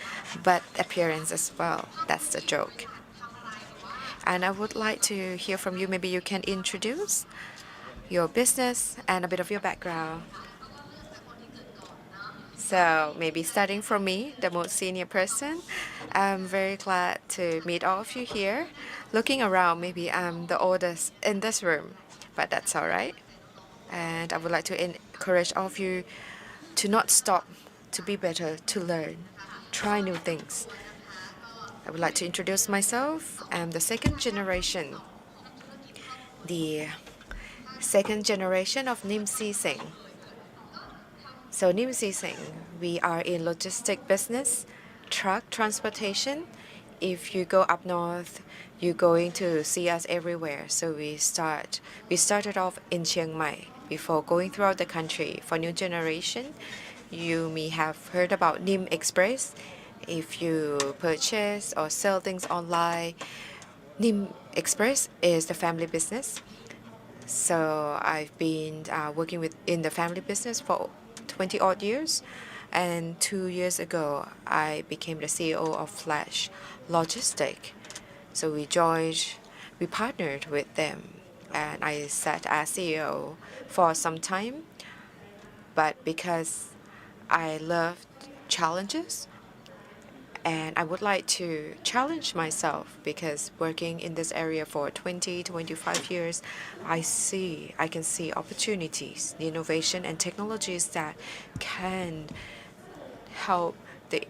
but appearance as well. That's the joke. And I would like to hear from you. Maybe you can introduce your business and a bit of your background. So maybe starting from me, the most senior person, I'm very glad to meet all of you here. Looking around, maybe I'm the oldest in this room, but that's all right. And I would like to encourage all of you to not stop, to be better, to learn, try new things. I would like to introduce myself. I'm the second generation of Nim Si Sing. So Nim Si Sing, we are in logistic business, truck transportation. If you go up north, you're going to see us everywhere. So we started off in Chiang Mai before going throughout the country. For new generation, you may have heard about Nim Express. If you purchase or sell things online, Nim Express is the family business. So I've been working in the family business for 20 odd years. And 2 years ago, I became the CEO of Flash Logistic. So we partnered with them, and I sat as CEO for some time. But because I loved challenges, and I would like to challenge myself, because working in this area for 25 years, I can see opportunities, the innovation and technologies that can help the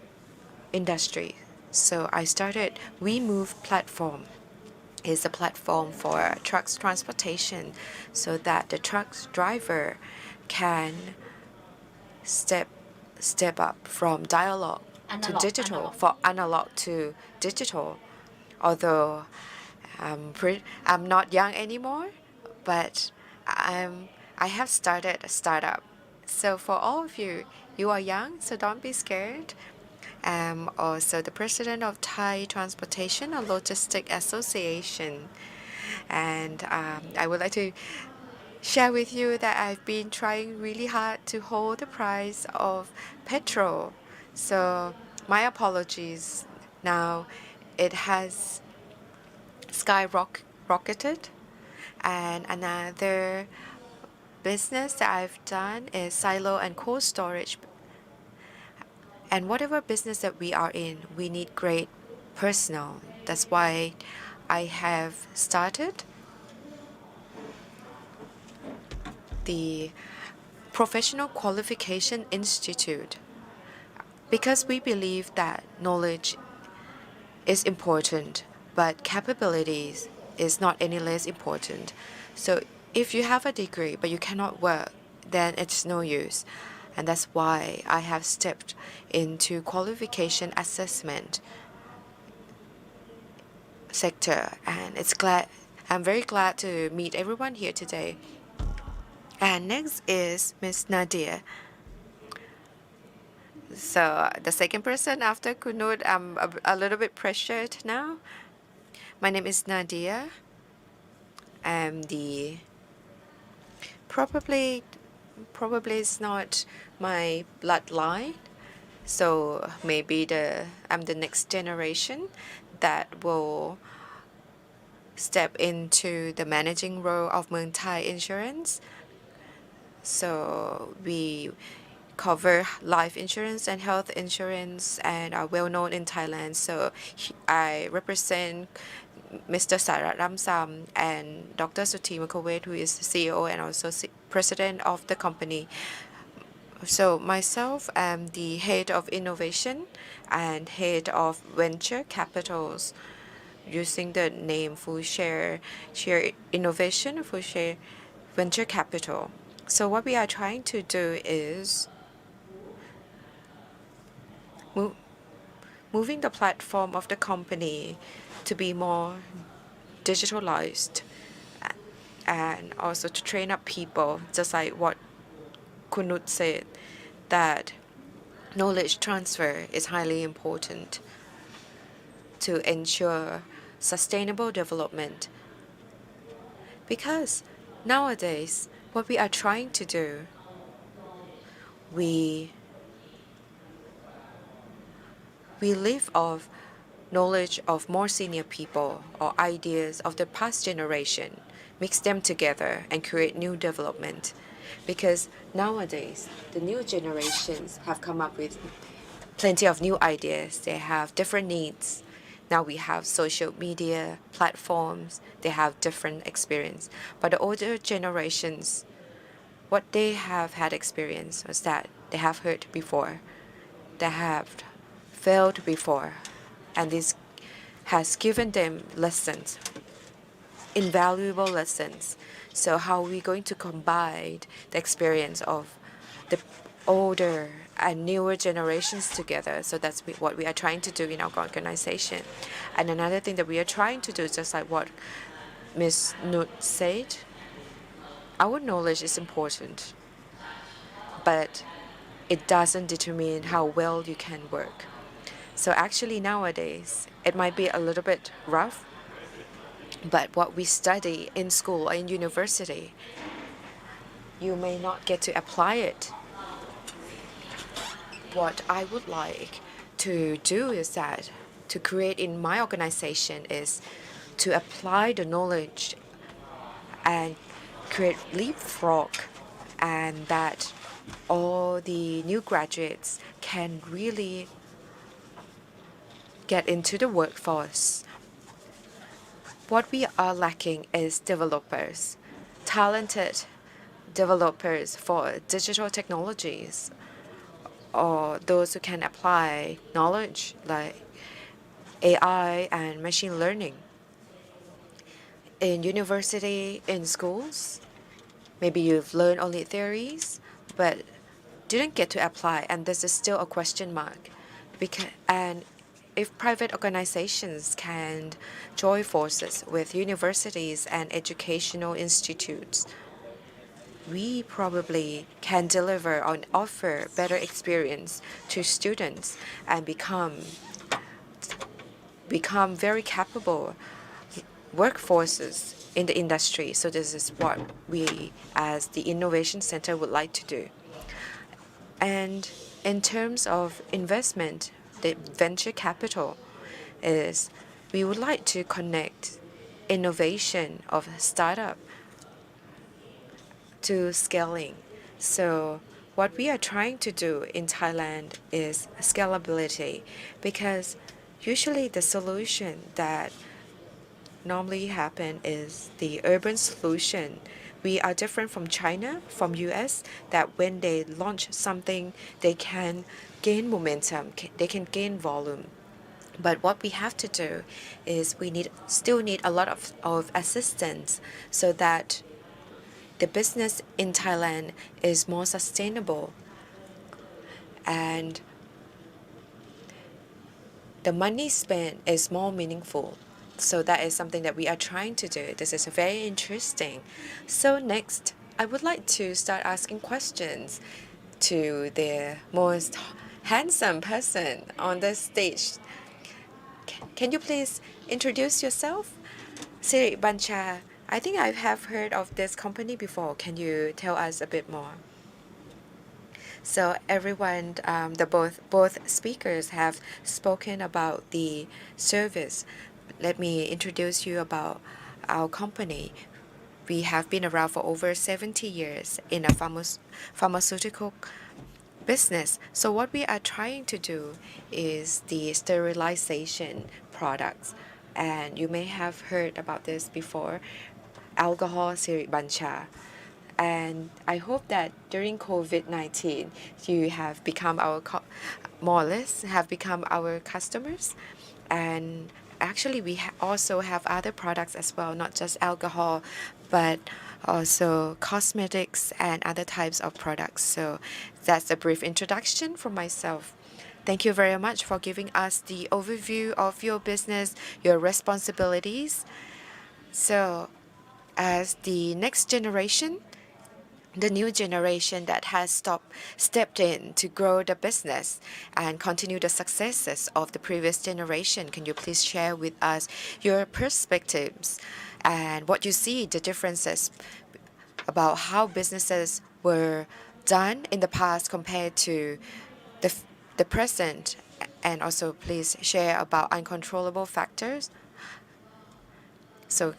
industry. So I started We Move platform. It's a platform for trucks transportation, so that the truck driver can step up from dialogue to digital, for analog to digital. Although I'm not young anymore, but I have started a startup. So for all of you, you are young, so don't be scared. I'm also the president of Thai Transportation and Logistic Association. And I would like to share with you that I've been trying really hard to hold the price of petrol. So my apologies. Now it has skyrocketed. And another business that I've done is silo and cold storage. And whatever business that we are in, we need great personnel. That's why I have started the Professional Qualification Institute, because we believe that knowledge is important, but capabilities is not any less important. So if you have a degree but you cannot work, then it's no use. And that's why I have stepped into qualification assessment sector, and I'm very glad to meet everyone here today. And next is Miss Nadia. So the second person after Kunut, I'm a little bit pressured now. My name is Nadia. I'm the probably it's not my bloodline. So maybe I'm the next generation that will step into the managing role of Muang Thai Insurance. So we cover life insurance and health insurance and are well known in Thailand. So I represent Mr. Sarat Ramsam and Dr. Suthi Mukhavet, who is CEO and also president of the company. So myself, I'm the head of innovation and head of venture capitals. using the name Share Innovation, Share Venture Capital. So what we are trying to do is moving the platform of the company to be more digitalized and also to train up people, just like what Kunut said, that knowledge transfer is highly important to ensure sustainable development. Because nowadays, what we are trying to do, we live off knowledge of more senior people or ideas of the past generation, mix them together and create new development. Because nowadays, the new generations have come up with plenty of new ideas. They have different needs. Now we have social media platforms. They have different experience. But the older generations, what they have had experience was that they have heard before. They have failed before. And this has given them lessons, invaluable lessons. So how are we going to combine the experience of the older and newer generations together? So that's what we are trying to do in our organization. And another thing that we are trying to do, just like what Ms. Nut said, our knowledge is important, but it doesn't determine how well you can work. So actually nowadays, it might be a little bit rough, but what we study in school or in university, you may not get to apply it. What I would like to do is that to create in my organization is to apply the knowledge and create leapfrog, and that all the new graduates can really get into the workforce. What we are lacking is developers, talented developers for digital technologies, or those who can apply knowledge like AI and machine learning. In university, in schools, maybe you've learned only theories, but didn't get to apply, and this is still a question mark. And if private organizations can join forces with universities and educational institutes, we probably can deliver or offer better experience to students and become very capable workforces in the industry. So this is what we as the Innovation Center would like to do. And in terms of investment, the venture capital is we would like to connect innovation of startup to scaling. So what we are trying to do in Thailand is scalability, because usually the solution that normally happen is the urban solution. We are different from China, from US, that when they launch something, they can gain momentum, they can gain volume. But what we have to do is we still need a lot of assistance so that the business in Thailand is more sustainable and the money spent is more meaningful. So that is something that we are trying to do. This is very interesting. So next, I would like to start asking questions to the most handsome person on the stage. Can you please introduce yourself? Siri Bancha, I think I have heard of this company before. Can you tell us a bit more? So everyone, both speakers have spoken about the service. Let me introduce you about our company. We have been around for over 70 years in a pharmaceutical business. So what we are trying to do is the sterilization products. And you may have heard about this before, alcohol Siri Bancha. And I hope that during COVID-19, you have become more or less have become our customers. And Actually, we also have other products as well, not just alcohol, but also cosmetics and other types of products. So that's a brief introduction from myself. Thank you very much for giving us the overview of your business, your responsibilities. So, as the next generation, the new generation that has stepped in to grow the business and continue the successes of the previous generation, can you please share with us your perspectives and what you see the differences about how businesses were done in the past compared to the, the present, and also please share about uncontrollable factors. So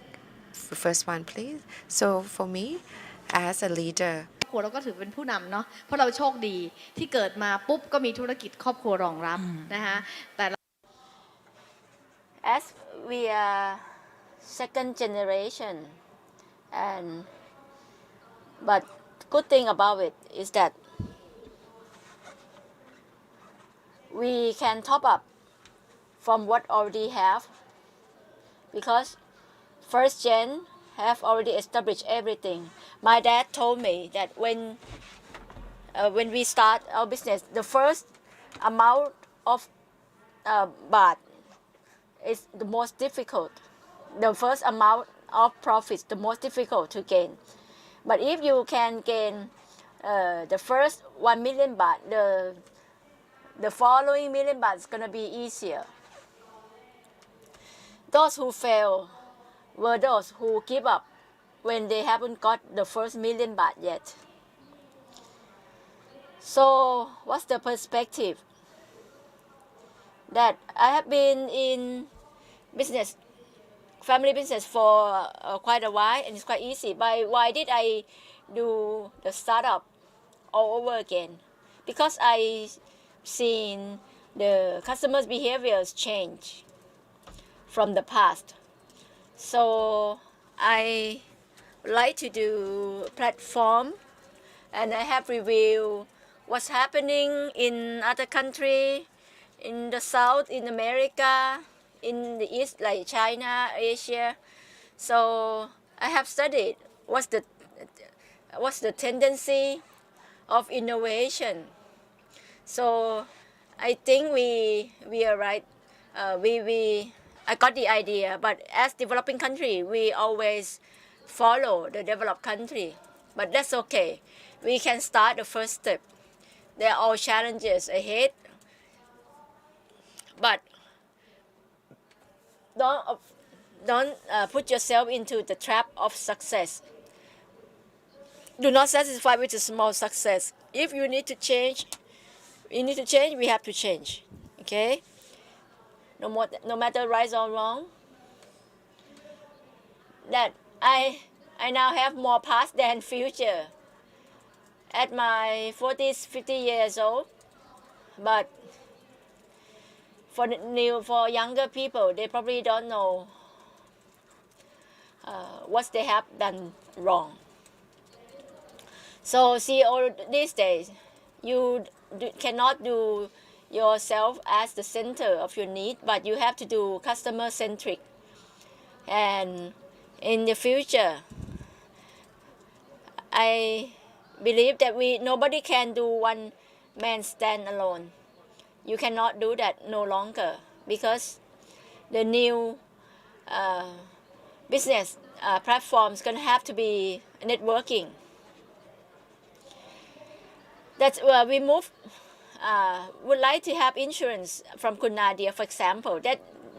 the first one, please. So for me, as a leader, ครอบครัวเราก็ถือเป็นผู้นำเนาะเพราะเราโชคดีที่เกิดมาปุ๊บก็มีธุรกิจครอบครัวรองรับนะคะแต่ As we are second generation, and but good thing about it is that we can top up from what already have, because first gen have already established everything. My dad told me that when we start our business, the first amount of baht is the most difficult. The first amount of profits the most difficult to gain. But if you can gain the first 1 million baht, the following million baht is gonna be easier. Those who fail were those who give up when they haven't got the first million baht yet. So what's the perspective? That I have been in business, family business for quite a while, and it's quite easy. But why did I do the startup all over again? Because I seen the customers' behaviors change from the past. So I like to do platform, and I have reviewed what's happening in other country, in the South, in America, in the East, like China, Asia. So I have studied what's the tendency of innovation. So I think we are right. I got the idea, but as developing country, we always follow the developed country. But that's okay. We can start the first step. There are all challenges ahead, but don't put yourself into the trap of success. Do not satisfy with a small success. If you need to change, we have to change. Okay? No matter right or wrong. That I now have more past than future. At my 40s, 50 years old, but for younger people, they probably don't know what they have done wrong. So CEO these days, you cannot do yourself as the center of your need, but you have to do customer centric. And in the future, I believe that nobody can do one man stand alone. You cannot do that no longer, because the new business platforms gonna have to be networking. That's where we move. Would like to have insurance from Kun Nadia, for example.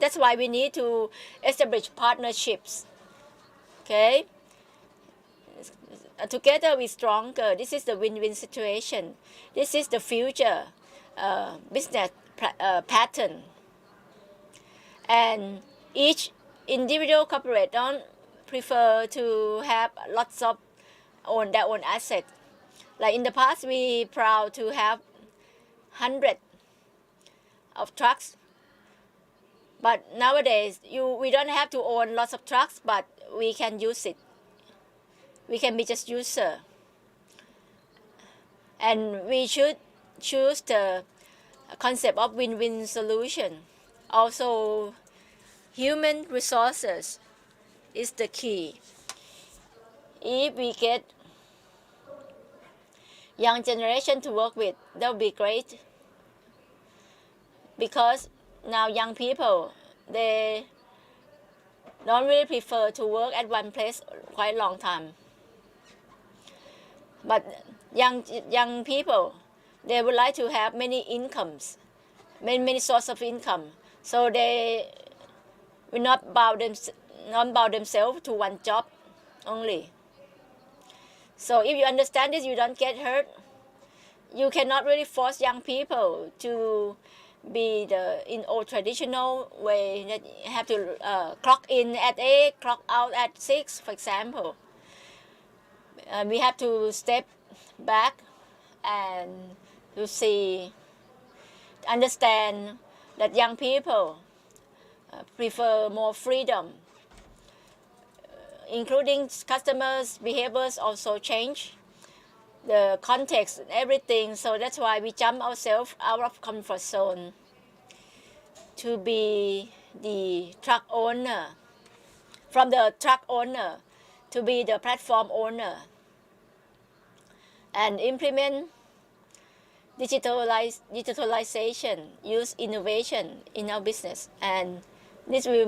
That's why we need to establish partnerships. Okay. Together we're stronger. This is the win-win situation. This is the future business pattern. And each individual corporate don't prefer to have lots of their own assets. Like in the past, we proud to have 100 of trucks. But nowadays, we don't have to own lots of trucks, but we can use it. We can be just user. And we should choose the concept of win-win solution. Also human resources is the key. If we get young generation to work with, that would be great. Because now young people, they don't really prefer to work at one place quite a long time. But young people, they would like to have many incomes, many sources of income. So they will not bound themselves to one job only. So if you understand this, you don't get hurt. You cannot really force young people to be in old traditional way that you have to clock in at 8, clock out at 6, for example. We have to step back and to understand that young people prefer more freedom, including customers' behaviors also change, the context, everything. So that's why we jump ourselves out of comfort zone to be the truck owner, from the truck owner to be the platform owner, and implement digitalization, use innovation in our business, and this will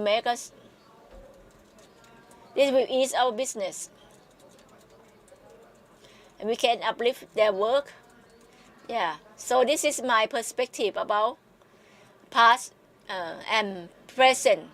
ease our business, and we can uplift their work. Yeah, so this is my perspective about past and present.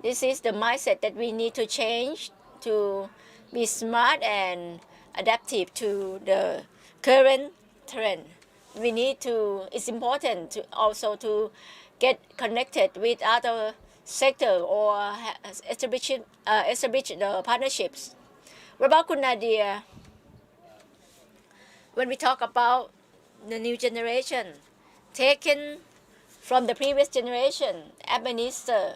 This is the mindset that we need to change to be smart and adaptive to the current trend. It's important to also to get connected with other sector or establish the partnerships. What about Kun Nadia? When we talk about the new generation, taken from the previous generation, administer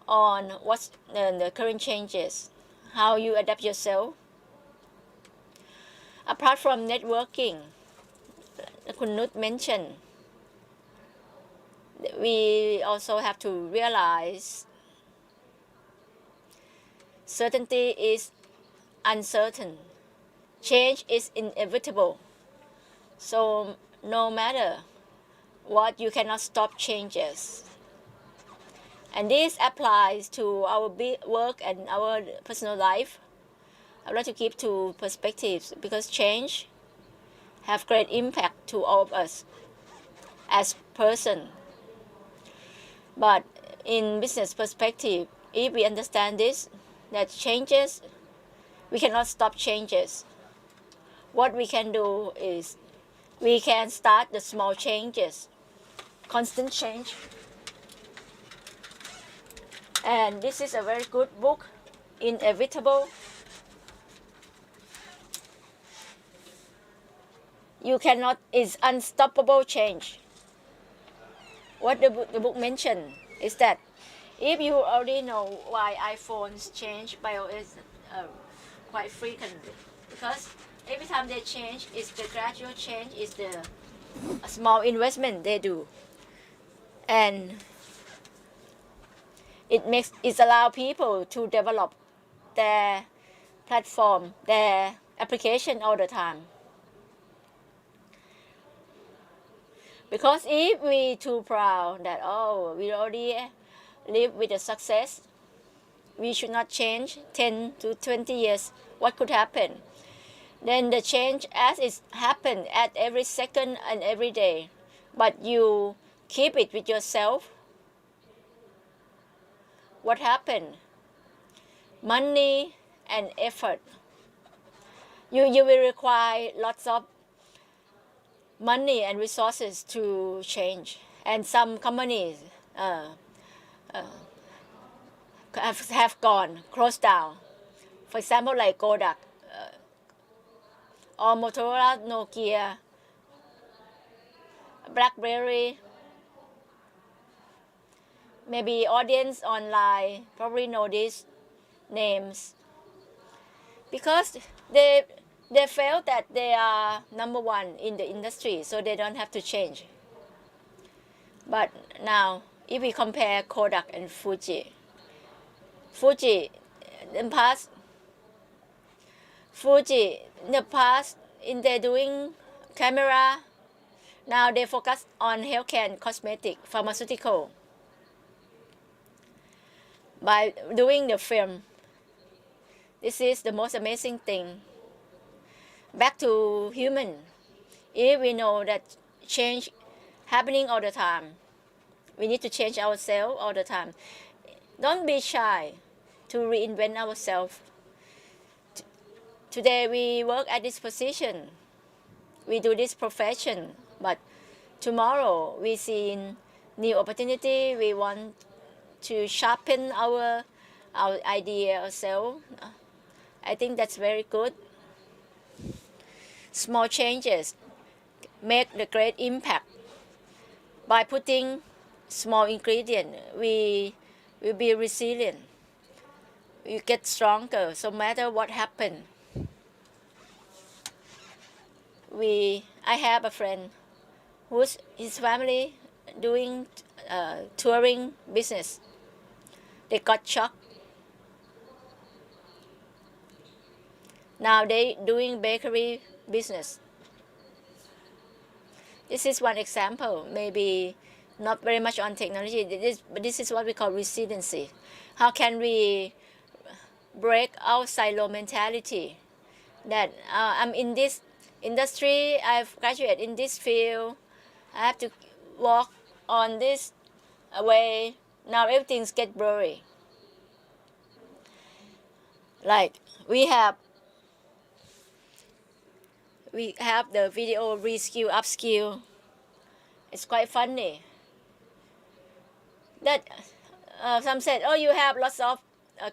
on what's the current changes, how you adapt yourself. Apart from networking, Kun Nut mentioned, we also have to realize certainty is uncertain. Change is inevitable. So no matter what, you cannot stop changes. And this applies to our work and our personal life. I would like to keep two perspectives because change have great impact to all of us as person. But in business perspective, if we understand this, that changes, we cannot stop changes. What we can do is we can start the small changes, constant change. And this is a very good book, Inevitable. It's unstoppable change. What the book mentioned is that if you already know why iPhones change iOS quite frequently, because every time they change, it's the gradual change, is the a small investment they do, and it allow people to develop their platform, their application all the time. Because if we too proud that we already live with the success, we should not change 10 to 20 years, what could happen? Then the change as it happen at every second and every day, but you keep it with yourself, what happened? Money and effort. You will require lots of money and resources to change, and some companies have gone closed down. For example, like Kodak, or Motorola, Nokia, BlackBerry. Maybe audience online probably know these names because they felt that they are number one in the industry, so they don't have to change. But now, if we compare Kodak and Fuji, Fuji in past, Fuji in the past, in they doing camera. Now they focus on healthcare and cosmetic, pharmaceutical. By doing the film, this is the most amazing thing. Back to human. If we know that change happening all the time, we need to change ourselves all the time. Don't be shy to reinvent ourselves. Today we work at this position, we do this profession, but tomorrow we see new opportunity. We want to sharpen our idea ourselves. I think that's very good. Small changes make the great impact. By putting small ingredient, we will be resilient. We get stronger. So no matter what happens, I have a friend who's his family doing touring business. They got shocked. Now they doing bakery business. This is one example, maybe not very much on technology, but this is what we call resiliency. How can we break our silo mentality? That I'm in this industry, I've graduated in this field, I have to walk on this way. Now everything's get blurry. Like we have the video reskill, upskill. It's quite funny. That some said, oh, you have lots of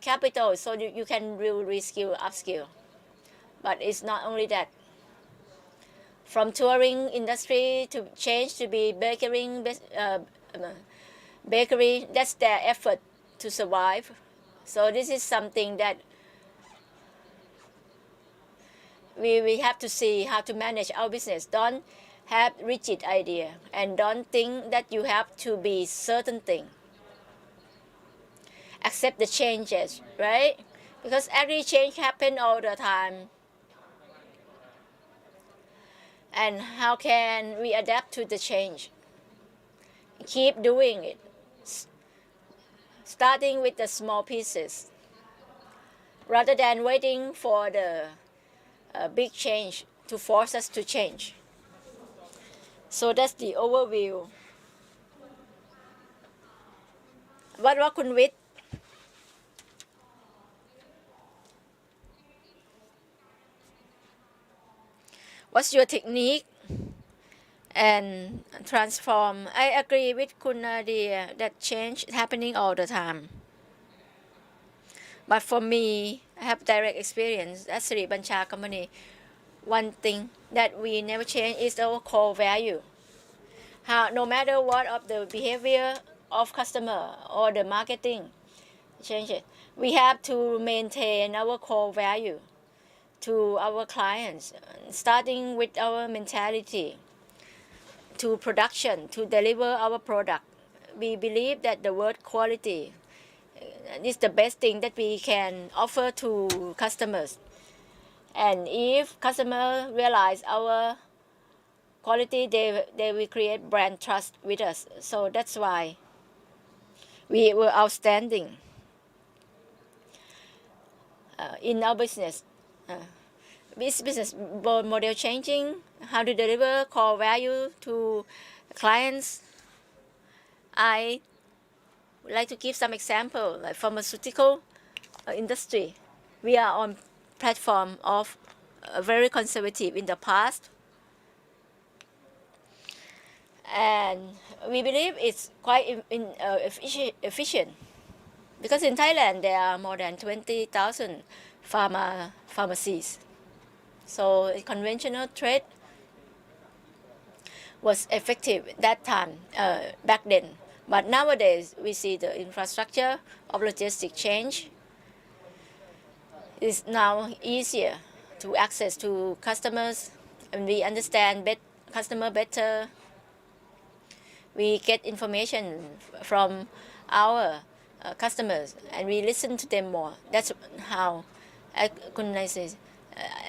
capital, so you can reskill, upskill. But it's not only that. From touring industry to change to be bakery, that's their effort to survive. So this is something that we have to see how to manage our business. Don't have rigid idea and don't think that you have to be certain thing. Accept the changes, right? Because every change happen all the time. And how can we adapt to the change? Keep doing it. Starting with the small pieces. Rather than waiting for the big change to force us to change. So that's the overview. Whatคุณวิทย์ What's your technique and transform? I agree withคุณNadia that change is happening all the time. But for me, I have direct experience at Sri Bancha company. One thing that we never change is our core value. No matter what of the behavior of customer or the marketing change it, we have to maintain our core value to our clients, starting with our mentality to production, to deliver our product. We believe that the word quality is the best thing that we can offer to customers. And if customers realize our quality, they will create brand trust with us. So that's why we were outstanding in our business. Business model changing, how to deliver core value to clients. I would like to give some example, like pharmaceutical industry. We are on platform of very conservative in the past, and we believe it's quite efficient because in Thailand there are more than 20,000 pharmacies. So conventional trade was effective that time, back then. But nowadays we see the infrastructure of logistic change. It's now easier to access to customers, and we understand customer better. We get information from our customers and we listen to them more. That's how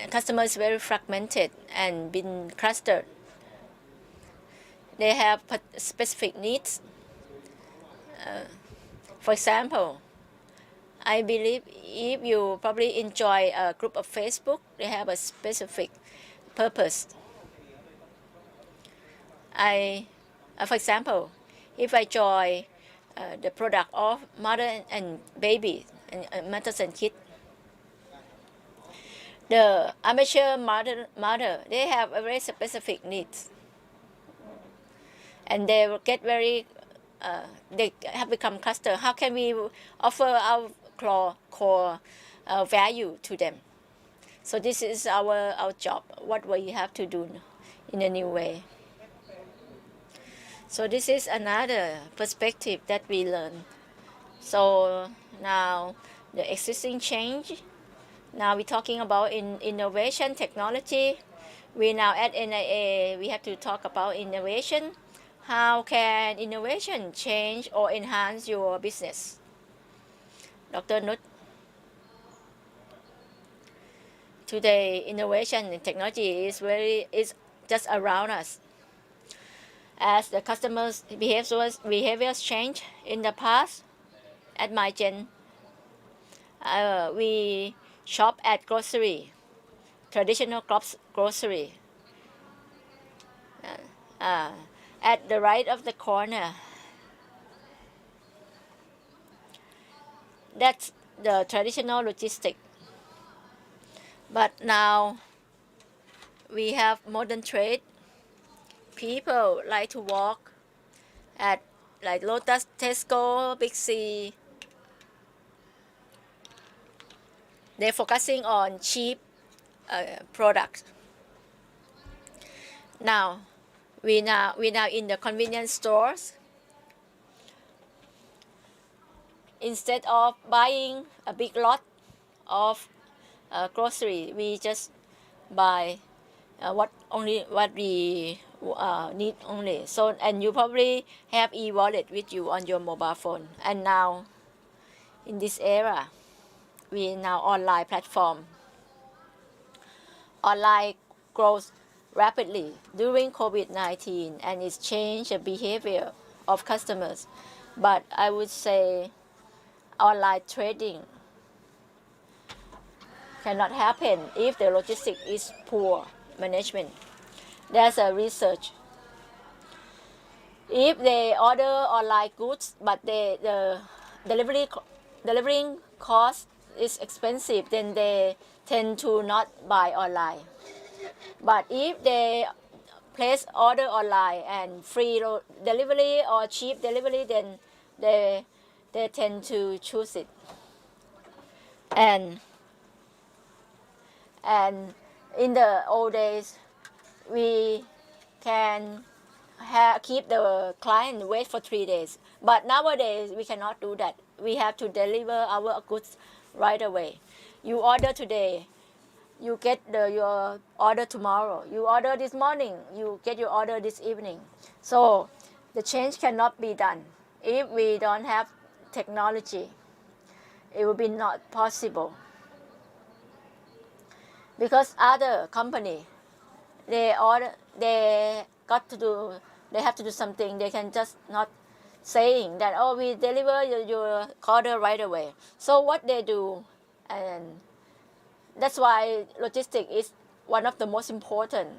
customers very fragmented and been clustered. They have specific needs. For example, I believe if you probably enjoy a group of Facebook, they have a specific purpose. For example, if I join the product of mother and baby, and mothers and kids, the amateur mother, they have a very specific needs, and they will get very, they have become cluster. How can we offer our core value to them? So this is our job, what we have to do in a new way. So this is another perspective that we learn. So now the existing change. Now we're talking about innovation technology. We now at NIA, we have to talk about innovation. How can innovation change or enhance your business? Dr. Nut. Today, innovation and technology is just around us. As the customers' behaviors change in the past, at my gen, we shop at grocery, traditional grocery. At the right of the corner, that's the traditional logistic. But now we have modern trade. People like to walk at like Lotus, Tesco, Big C. They're focusing on cheap products. Now we now in the convenience stores. Instead of buying a big lot of grocery, we just buy what we need only. So, and you probably have e-wallet with you on your mobile phone. And now, in this era, we now online platform. Online grows rapidly during COVID-19, and it's changed the behavior of customers. But I would say online trading cannot happen if the logistics is poor management. There's a research. If they order online goods, but the delivering cost is expensive, then they tend to not buy online. But if they place order online and free delivery or cheap delivery, then they tend to choose it. And in the old days, we can keep the client wait for 3 days. But nowadays, we cannot do that. We have to deliver our goods right away. You order today, you get your order tomorrow. You order this morning, you get your order this evening. So the change cannot be done if we don't have technology. It will be not possible. Because other company, they have to do something. They can just not saying that, oh, we deliver your order right away. So what they do, and that's why logistics is one of the most important,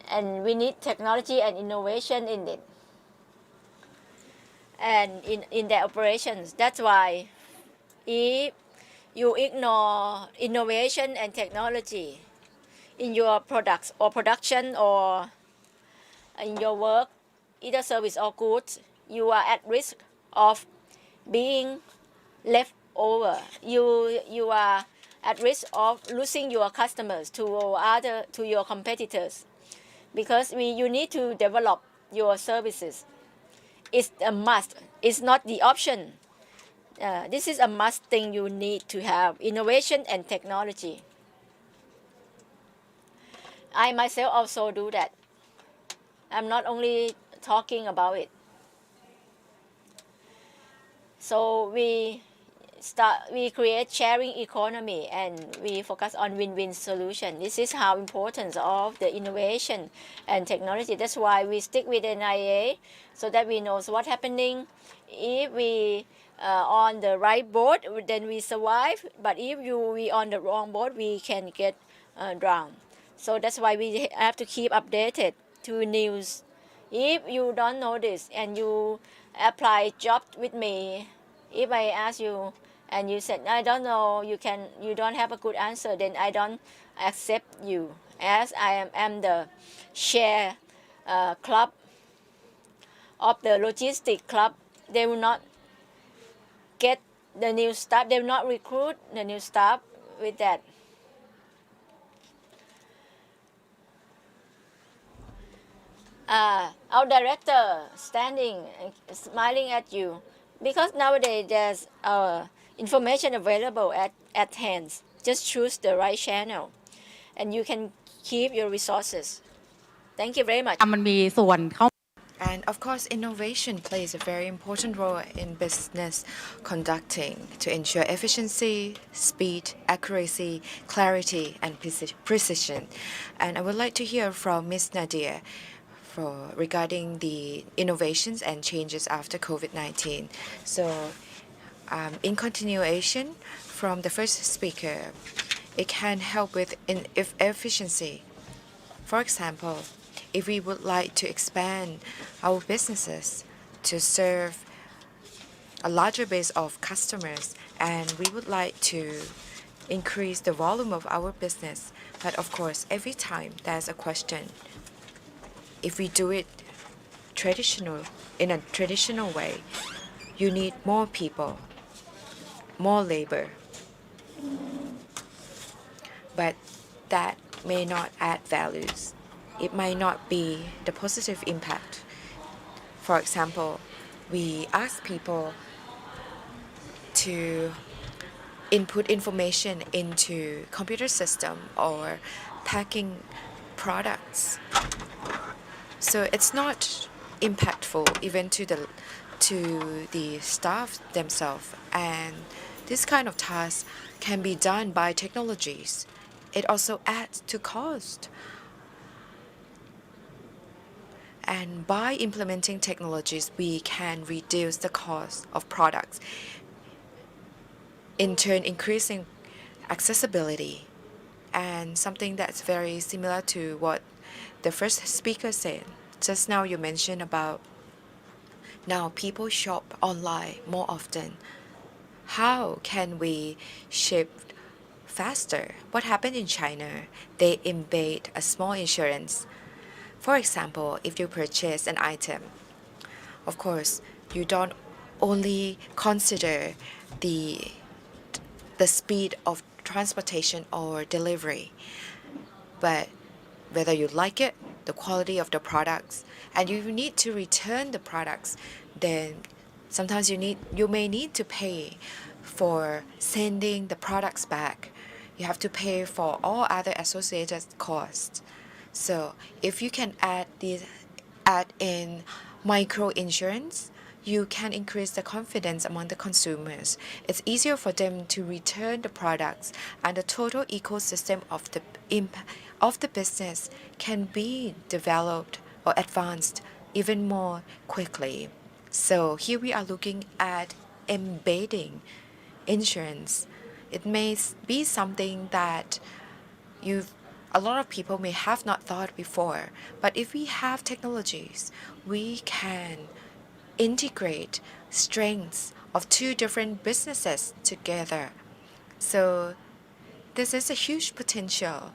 and we need technology and innovation in it, and in their operations. That's why if you ignore innovation and technology in your products or production or in your work, either service or goods, you are at risk of being left over. You are at risk of losing your customers to your competitors, because you need to develop your services. It's a must. It's not the option. This is a must thing you need to have: innovation and technology. I myself also do that. I'm not only talking about it. So we create sharing economy and we focus on win-win solution. This is how important of the innovation and technology. That's why we stick with NIA so that we know what's happening. If we on the right boat, then we survive. But if we on the wrong boat, we can get drowned. So that's why we have to keep updated to news. If you don't know this and you apply job with me, if I ask you and you said I don't know, you don't have a good answer, then I don't accept you as am the share club of the logistic club. They will not get the new staff. They will not recruit the new staff with that. Our director standing smiling at you because nowadays there's information available at hands. Just choose the right channel and you can keep your resources. Thank you very much. มันมีส่วนเข้า And of course, innovation plays a very important role in business conducting to ensure efficiency, speed, accuracy, clarity, and precision. And I would like to hear from Ms. Nadia regarding the innovations and changes after COVID-19. So, in continuation from the first speaker, it can help with efficiency. For example, if we would like to expand our businesses to serve a larger base of customers and we would like to increase the volume of our business, but of course every time there's a question. If we do it in a traditional way, you need more people, more labor, but that may not add values. It might not be the positive impact. For example, we ask people to input information into computer system or packing products. So it's not impactful even to the staff themselves, and this kind of task can be done by technologies. It also adds to cost. And by implementing technologies, we can reduce the cost of products, in turn increasing accessibility. And something that's very similar to what the first speaker said. Just now you mentioned about now people shop online more often. How can we shift faster? What happened in China? They embed a small insurance. For example, if you purchase an item, of course, you don't only consider the speed of transportation or delivery, but whether you like it, the quality of the products, and you need to return the products, then sometimes you may need to pay for sending the products back. You have to pay for all other associated costs. So if you can add in micro insurance, you can increase the confidence among the consumers. It's easier for them to return the products, and the total ecosystem of the business can be developed or advanced even more quickly. So here we are looking at embedding insurance. It may be something that a lot of people may have not thought before, but if we have technologies, we can integrate strengths of two different businesses together. So this is a huge potential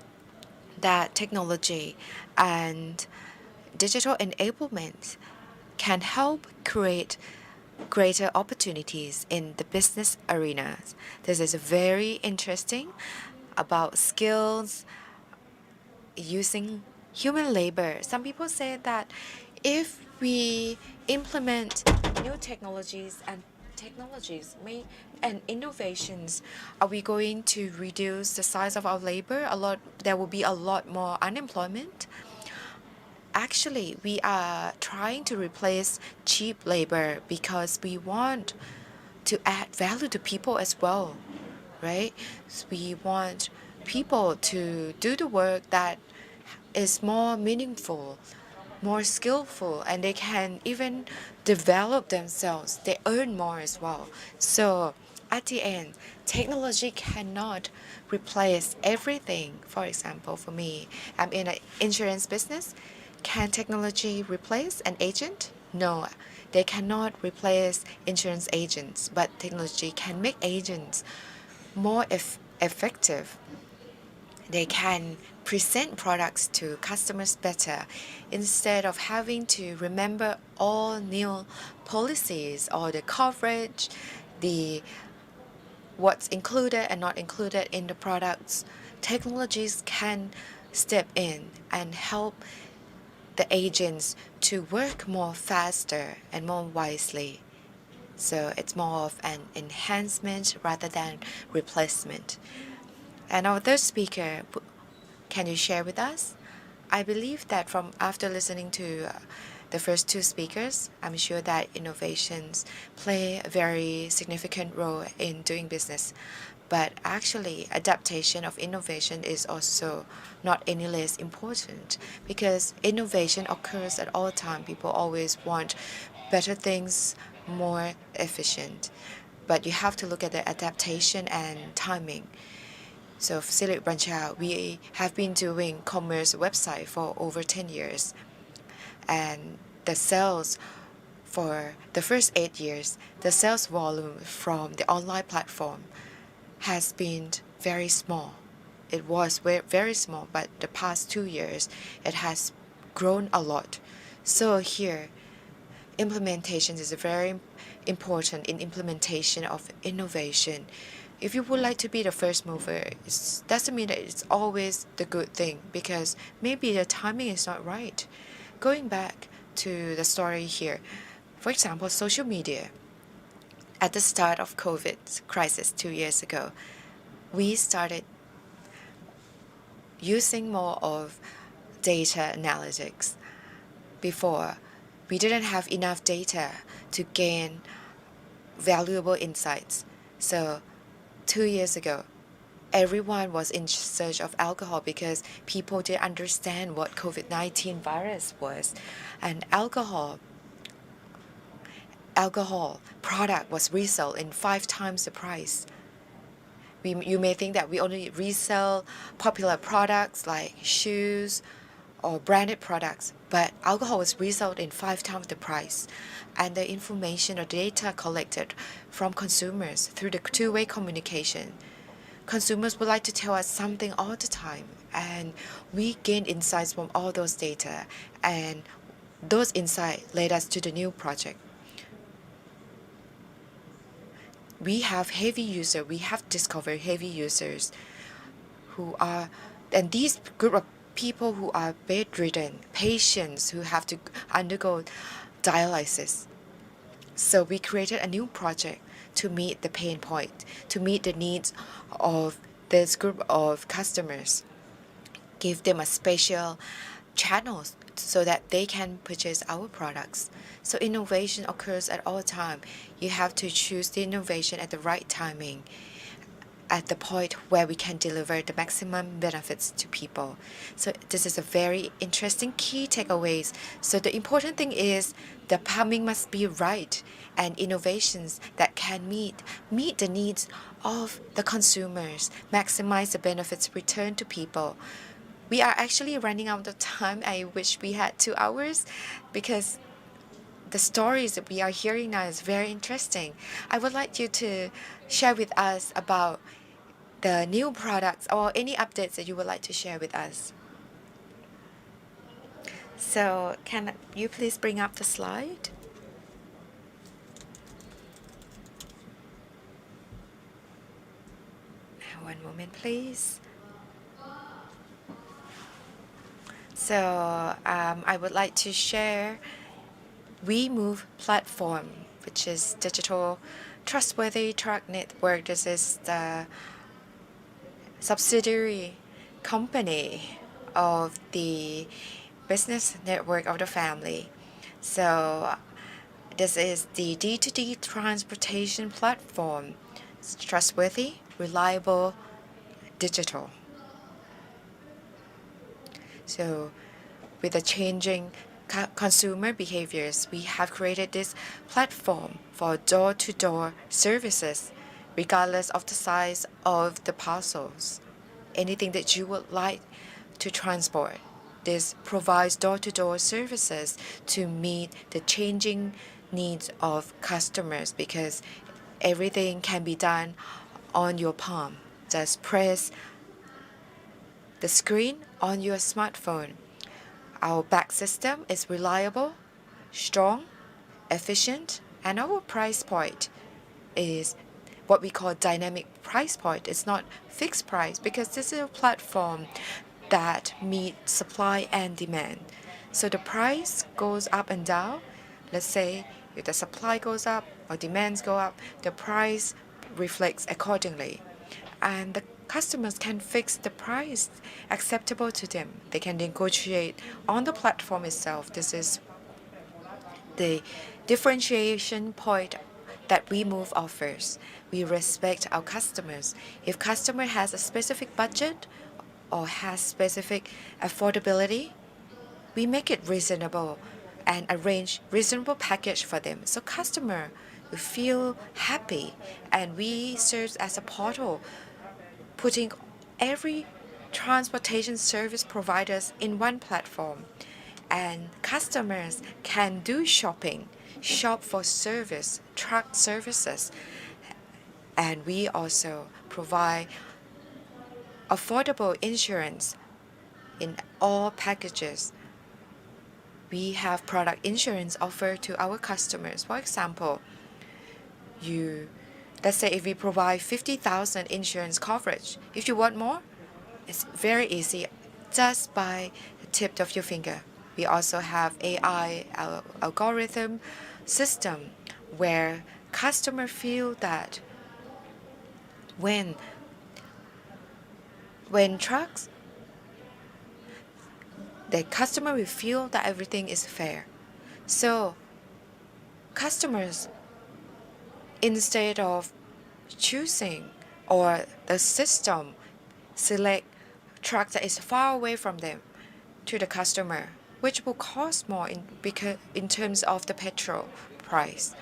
that technology and digital enablement can help create greater opportunities in the business arenas. This is very interesting about skills using human labor. Some people say that if we implement new technologies and innovations, are we going to reduce the size of our labor a lot? There will be a lot more unemployment. Actually, we are trying to replace cheap labor because we want to add value to people as well, right? So we want people to do the work that is more meaningful, more skillful, and they can even develop themselves. They earn more as well. So at the end, technology cannot replace everything. For example, for me, I'm in an insurance business. Can technology replace an agent? No, they cannot replace insurance agents, but technology can make agents more effective. They can present products to customers better instead of having to remember all new policies or the coverage, the what's included and not included in the products. Technologies can step in and help the agents to work more faster and more wisely. So it's more of an enhancement rather than replacement. And our third speaker, can you share with us? I believe that from after listening to the first two speakers, I'm sure that innovations play a very significant role in doing business. But actually, adaptation of innovation is also not any less important because innovation occurs at all time. People always want better things, more efficient. But you have to look at the adaptation and timing. So Philip Brancha, we have been doing commerce website for over 10 years. And the sales for the first 8 years, the sales volume from the online platform has been very small. It was very small, but the past 2 years, it has grown a lot. So here, implementation is very important in implementation of innovation. If you would like to be the first mover, it doesn't mean that it's always the good thing because maybe the timing is not right. Going back to the story here, for example, social media. At the start of COVID crisis 2 years ago, we started using more of data analytics. Before, we didn't have enough data to gain valuable insights. So 2 years ago, everyone was in search of alcohol because people didn't understand what COVID-19 virus was. And alcohol product was resold in 5 times the price. You may think that we only resell popular products like shoes or branded products, but alcohol was resold in 5 times the price. And the information or data collected from consumers through the two-way communication. Consumers would like to tell us something all the time, and we gain insights from all those data, and those insights led us to the new project. We have discovered heavy users who are, and these group of people who are bedridden, patients who have to undergo dialysis. So we created a new project to meet the pain point, to meet the needs of this group of customers, give them a special channel so that they can purchase our products. So innovation occurs at all time. You have to choose the innovation at the right timing, at the point where we can deliver the maximum benefits to people. So this is a very interesting key takeaways. So the important thing is the timing must be right and innovations that can meet the needs of the consumers, maximize the benefits returned to people. We are actually running out of time. I wish we had 2 hours because the stories that we are hearing now is very interesting. I would like you to share with us about the new products or any updates that you would like to share with us. So can you please bring up the slide? One moment, please. So I would like to share WeMove platform, which is digital trustworthy truck network. This is the subsidiary company of the business network of the family. So This is the D2D transportation platform. It's trustworthy, reliable, digital. So with the changing consumer behaviors, we have created this platform for door-to-door services, regardless of the size of the parcels. Anything that you would like to transport. This provides door-to-door services to meet the changing needs of customers because everything can be done on your palm. Just press the screen on your smartphone. Our back system is reliable, strong, efficient, and our price point is what we call dynamic price point. It's not fixed price because this is a platform that meets supply and demand. So the price goes up and down. Let's say if the supply goes up or demands go up, the price reflects accordingly. And the customers can fix the price acceptable to them. They can negotiate on the platform itself. This is the differentiation point that we move offers. We respect our customers. If customer has a specific budget or has specific affordability, we make it reasonable and arrange reasonable package for them. So customer will feel happy, and we serve as a portal, putting every transportation service providers in one platform. And customers can do shopping, shop for service, truck services. And we also provide affordable insurance in all packages. We have product insurance offered to our customers. For example, let's say if we provide 50,000 insurance coverage, if you want more, it's very easy, just by the tip of your finger. We also have AI algorithm system where customer feel that when trucks, the customer will feel that everything is fair. So customers, instead of choosing or the system select truck that is far away from them to the customer, which will cost more in terms of the petrol price.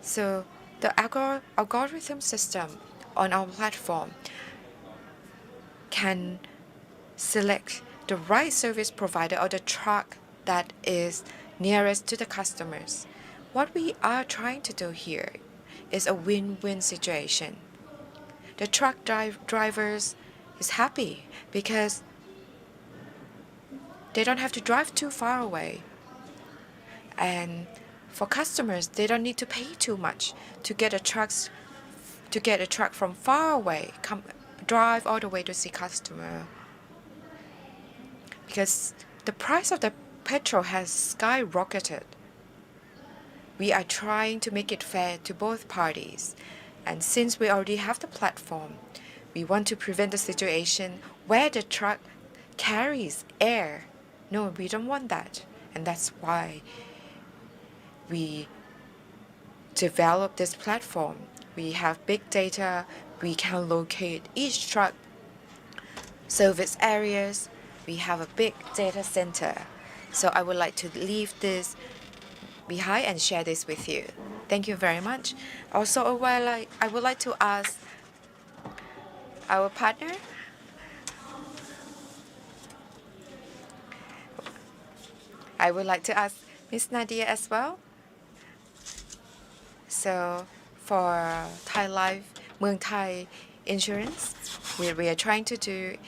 So the algorithm system on our platform can select the right service provider or the truck that is nearest to the customers. What we are trying to do here is a win-win situation. The truck drivers is happy because they don't have to drive too far away. And for customers, they don't need to pay too much to get a truck from far away, drive all the way to see customer. Because the price of the petrol has skyrocketed. We are trying to make it fair to both parties. And since we already have the platform, we want to prevent the situation where the truck carries air. No, we don't want that. And that's why we developed this platform. We have big data. We can locate each truck service areas. We have a big data center. So I would like to leave this behind and share this with you. Thank you very much. Also, I would like to ask our partner, I would like to ask Ms. Nadia as well. So for Thai Life, Muang Thai Insurance, we are trying to do,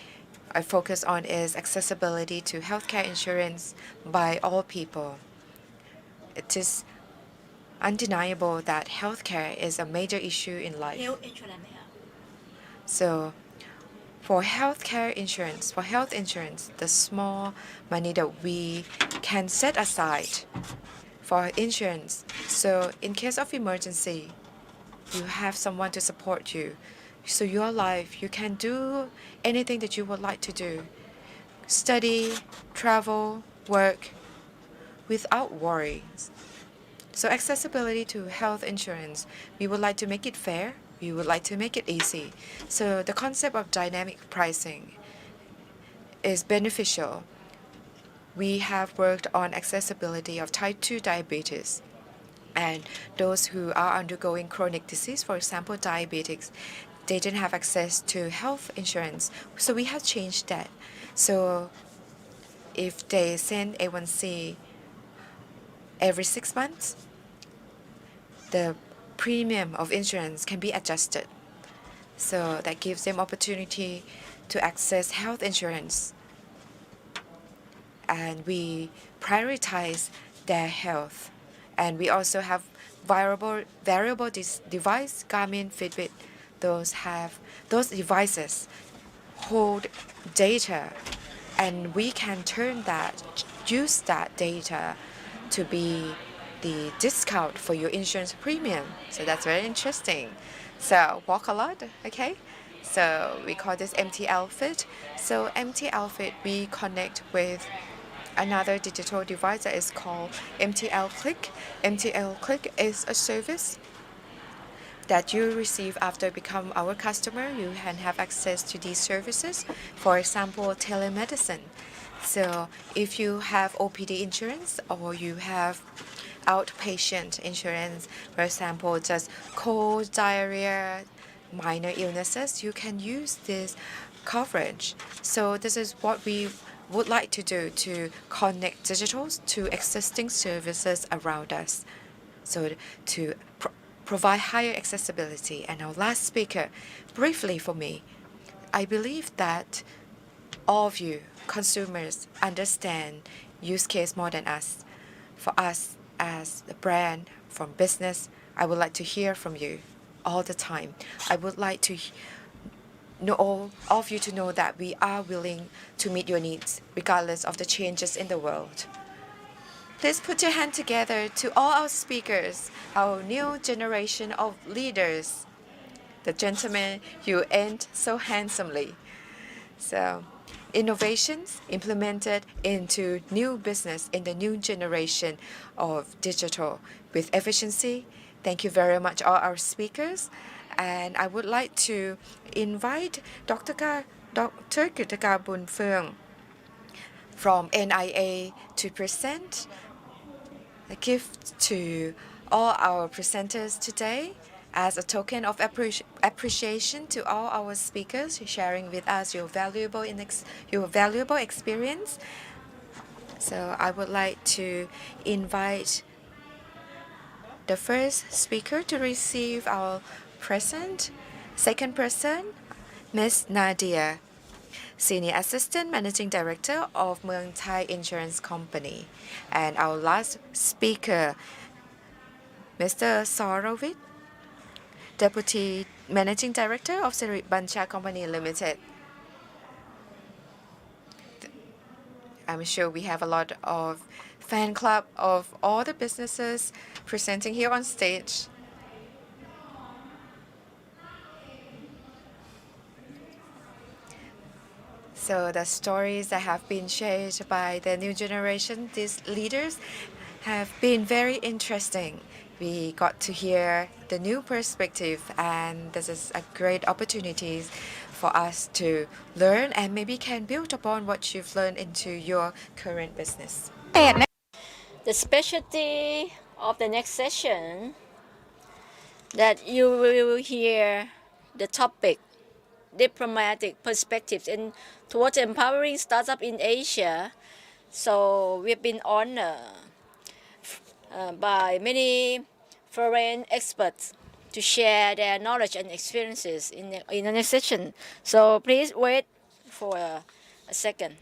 I focus on is accessibility to healthcare insurance by all people. It is undeniable that healthcare is a major issue in life. Health insurance ไหมคะ So for healthcare insurance, for health insurance, the small money that we can set aside for insurance. So in case of emergency, you have someone to support you. So your life, you can do anything that you would like to do. Study, travel, work, without worries. So accessibility to health insurance, we would like to make it fair. We would like to make it easy. So the concept of dynamic pricing is beneficial. We have worked on accessibility of type 2 diabetes and those who are undergoing chronic disease, for example, diabetics, they didn't have access to health insurance. So we have changed that. So if they send A1C every 6 months, the premium of insurance can be adjusted. So that gives them opportunity to access health insurance. And we prioritize their health. And we also have variable device, Garmin, Fitbit. Those devices hold data, and we can use that data to be the discount for your insurance premium. So that's very interesting. So walk a lot, okay? So we call this MTL Fit. So MTL Fit, we connect with another digital device that is called MTL Click. MTL Click is a service that you receive after become our customer. You can have access to these services. For example, telemedicine. So if you have OPD insurance or you have outpatient insurance, for example, just cold, diarrhea, minor illnesses, you can use this coverage. So this is what we would like to do, to connect digitals to existing services around us. So to provide higher accessibility. And our last speaker, briefly for me, I believe that all of you consumers understand use case more than us. For us as a brand from business, I would like to hear from you all the time. I would like to know all of you to know that we are willing to meet your needs regardless of the changes in the world. Please put your hand together to all our speakers, our new generation of leaders. The gentlemen, you end so handsomely. So, innovations implemented into new business in the new generation of digital with efficiency. Thank you very much, all our speakers. And I would like to invite Dr. Kirtikar Bunfeung from NIA to present a gift to all our presenters today as a token of appreciation to all our speakers sharing with us your valuable experience. So I would like to invite the first speaker to receive our present. Second person, Ms. Nadia, Senior Assistant Managing Director of Muang Thai Insurance Company. And our last speaker, Mr. Sorovit, Deputy Managing Director of Siri Bancha Company Limited. I'm sure we have a lot of fan club of all the businesses presenting here on stage. So the stories that have been shared by the new generation, these leaders, have been very interesting. We got to hear the new perspective, and this is a great opportunity for us to learn and maybe can build upon what you've learned into your current business. The specialty of the next session that you will hear the topic diplomatic perspectives in towards empowering startup in Asia. So we've been honored by many foreign experts to share their knowledge and experiences in the next session. So please wait for a second.